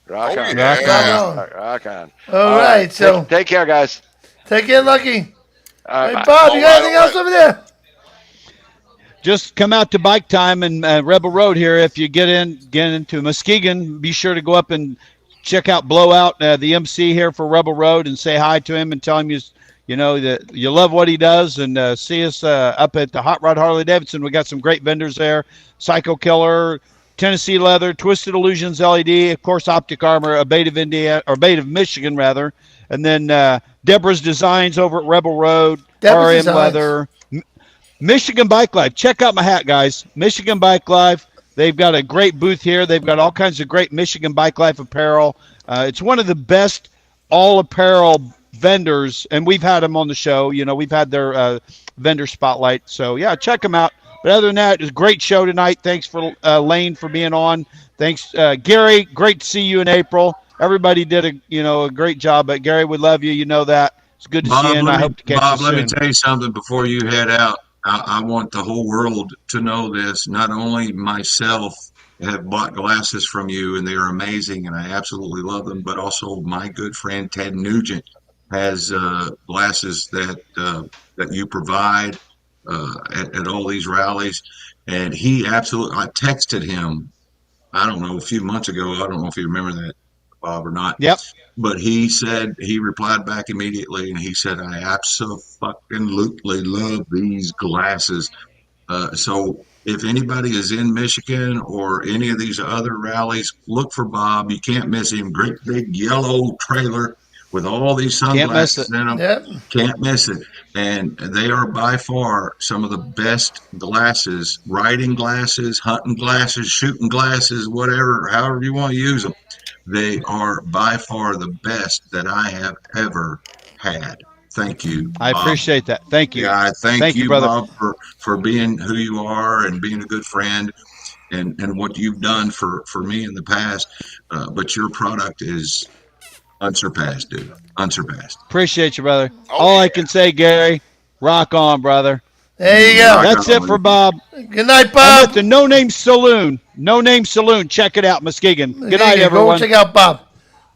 Rock on. Yeah. Rock on. All right, so take care, guys. take care, Lucky. Hey, Bye. Bob, you got anything else over there? Just come out to Bike Time and Rebel Road here. If you get into Muskegon, be sure to go up and check out Blowout, the MC here for Rebel Road, and say hi to him and tell him you know that you love what he does. And see us up at the Hot Rod Harley Davidson. We got some great vendors there: Psycho Killer, Tennessee Leather, Twisted Illusions LED, of course Optic Armor, Abate, Michigan rather, and then Deborah's Designs over at Rebel Road, Deborah's RM Designs. Leather. Michigan Bike Life. Check out my hat, guys. Michigan Bike Life. They've got a great booth here. They've got all kinds of great Michigan Bike Life apparel. It's one of the best all apparel vendors, and we've had them on the show. You know, we've had their vendor spotlight. So, yeah, check them out. But other than that, it was a great show tonight. Thanks for Lane for being on. Thanks, Gary. Great to see you in April. Everybody did a great job. But, Gary, we love you. You know that. It's good to see you, and I hope to catch you soon. Bob, let me tell you something before you head out. I want the whole world to know this. Not only myself have bought glasses from you, and they are amazing, and I absolutely love them, but also my good friend Ted Nugent has glasses that you provide at all these rallies. And he absolutely, I texted him, I don't know, a few months ago. I don't know if you remember that, Bob, or not. Yep. But he said, he replied back immediately, and he said, I absolutely love these glasses. So if anybody is in Michigan or any of these other rallies, look for Bob. You can't miss him. Great big yellow trailer with all these sunglasses in them. Yep. Can't miss it. And they are by far some of the best glasses, riding glasses, hunting glasses, shooting glasses, whatever, however you want to use them. They are by far the best that I have ever had. Thank you, Bob. I appreciate that. Thank you. Yeah, I thank you, brother. Bob, for being who you are and being a good friend and what you've done for me in the past. But your product is unsurpassed, dude. Unsurpassed. Appreciate you, brother. All I can say, Gary, rock on, brother. There you go. That's it for Bob. Good night, Bob. I'm at the No Name Saloon. No Name Saloon. Check it out, Muskegon. Good night, everyone. Go check out Bob.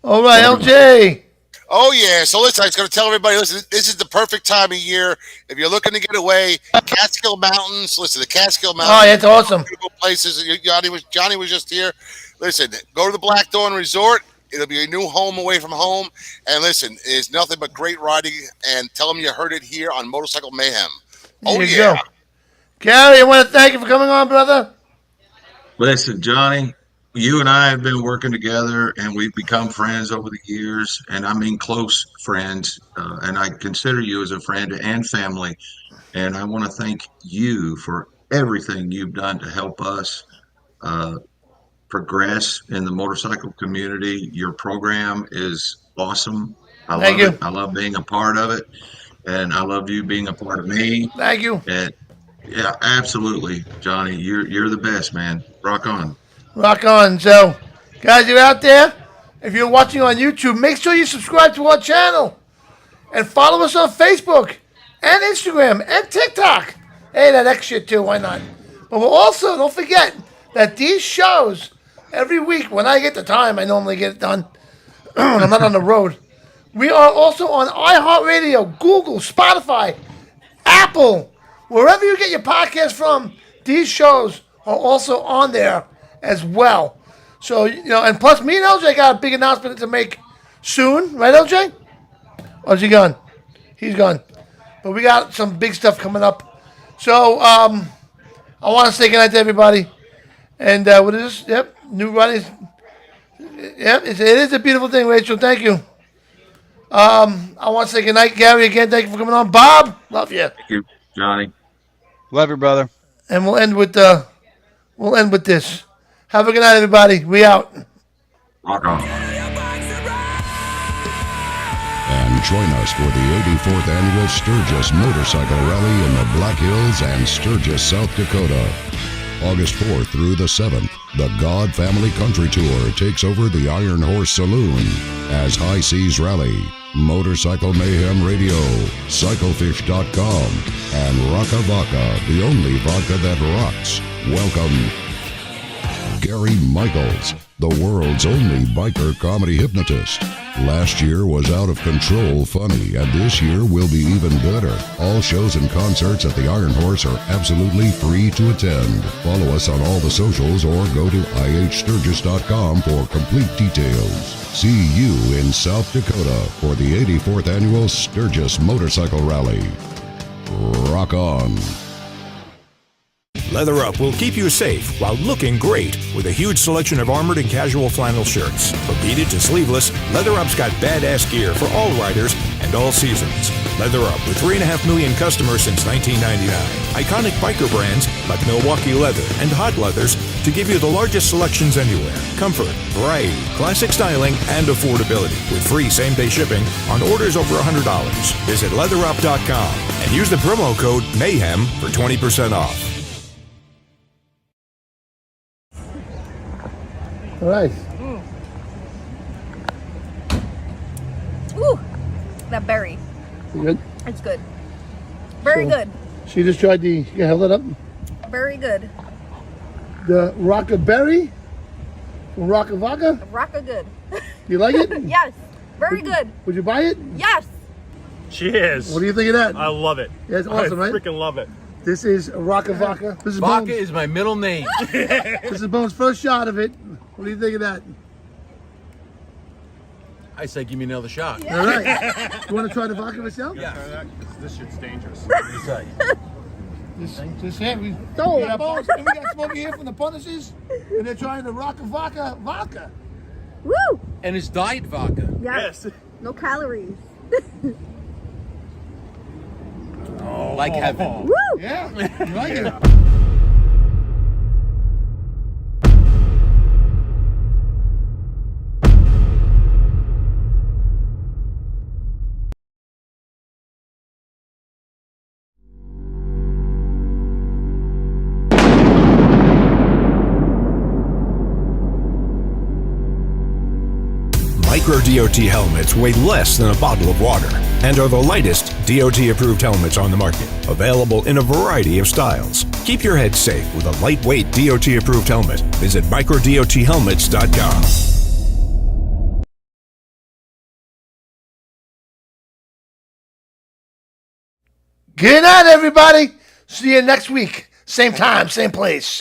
All right, LJ. Oh, yeah. So listen, I was going to tell everybody, listen, this is the perfect time of year. If you're looking to get away, Catskill Mountains, listen, the Catskill Mountains. Oh, that's awesome. Beautiful places. Johnny was just here. Listen, go to the Blackthorn Resort. It'll be a new home away from home. And listen, it's nothing but great riding. And tell them you heard it here on Motorcycle Mayhem. There you go. Gary, I want to thank you for coming on, brother. Listen, Johnny, you and I have been working together, and we've become friends over the years, and I mean close friends, and I consider you as a friend and family. And I want to thank you for everything you've done to help us progress in the motorcycle community. Your program is awesome. I love it. I love being a part of it, and I love you being a part of me. Thank you. And yeah, absolutely, Johnny. You're the best, man. Rock on. Rock on. So, guys, you're out there. If you're watching on YouTube, make sure you subscribe to our channel and follow us on Facebook and Instagram and TikTok. Hey, that X shit too. Why not? But we'll also, don't forget that these shows, every week, when I get the time, I normally get it done. I'm not on the road. We are also on iHeartRadio, Google, Spotify, Apple, wherever you get your podcast from. These shows are also on there as well. So, and plus me and LJ got a big announcement to make soon. Right, LJ? Or is he gone? He's gone. But we got some big stuff coming up. So, I want to say goodnight to everybody. And what is this? Yep, new riding. Yep, it is a beautiful thing, Rachel. Thank you. I want to say goodnight, Gary, again. Thank you for coming on. Bob, love you. Thank you, Johnny. Love you, brother. And we'll end with this. Have a good night, everybody. We out. Rock on. And join us for the 84th Annual Sturgis Motorcycle Rally in the Black Hills and Sturgis, South Dakota. August 4th through the 7th, the God Family Country Tour takes over the Iron Horse Saloon as High Seas Rally, Motorcycle Mayhem Radio, Cyclefish.com, and Rocka Vodka, the only vodka that rocks. Welcome, Gary Michaels, the world's only biker comedy hypnotist. Last year was out of control funny, and this year will be even better. All shows and concerts at the Iron Horse are absolutely free to attend. Follow us on all the socials or go to ihsturgis.com for complete details. See you in South Dakota for the 84th Annual Sturgis Motorcycle Rally. Rock on. Leather Up will keep you safe while looking great with a huge selection of armored and casual flannel shirts. From beaded to sleeveless, Leather Up's got badass gear for all riders and all seasons. Leather Up with 3.5 million customers since 1999. Iconic biker brands like Milwaukee Leather and Hot Leathers to give you the largest selections anywhere. Comfort, variety, classic styling, and affordability with free same-day shipping on orders over $100. Visit leatherup.com and use the promo code MAYHEM for 20% off. All right. Ooh, that berry. You good? It's good. Very good. She just tried the, you held it up? Very good. The Rocka Berry from Rocka Vodka? Rocka good. You like it? Yes. Very good. Would you buy it? Yes. Cheers. What do you think of that? I love it. Yeah, it's awesome, I right? freaking love it. This is Rocka Vodka. This is Vodka Bones. is my middle name. This is Bones' first shot of it. What do you think of that? I say give me another shot. All right. You want to try the vodka myself? Yeah. This shit's dangerous. Just here. We got Bones, and we got Smokey here from the Punishers, and they're trying the Rocka Vodka. Woo! And it's diet vodka. Yes. No calories. Like heaven. Woo! Yeah. You like it? Micro DOT helmets weigh less than a bottle of water and are the lightest DOT-approved helmets on the market, available in a variety of styles. Keep your head safe with a lightweight DOT-approved helmet. Visit microdothelmets.com. Good night, everybody. See you next week. Same time, same place.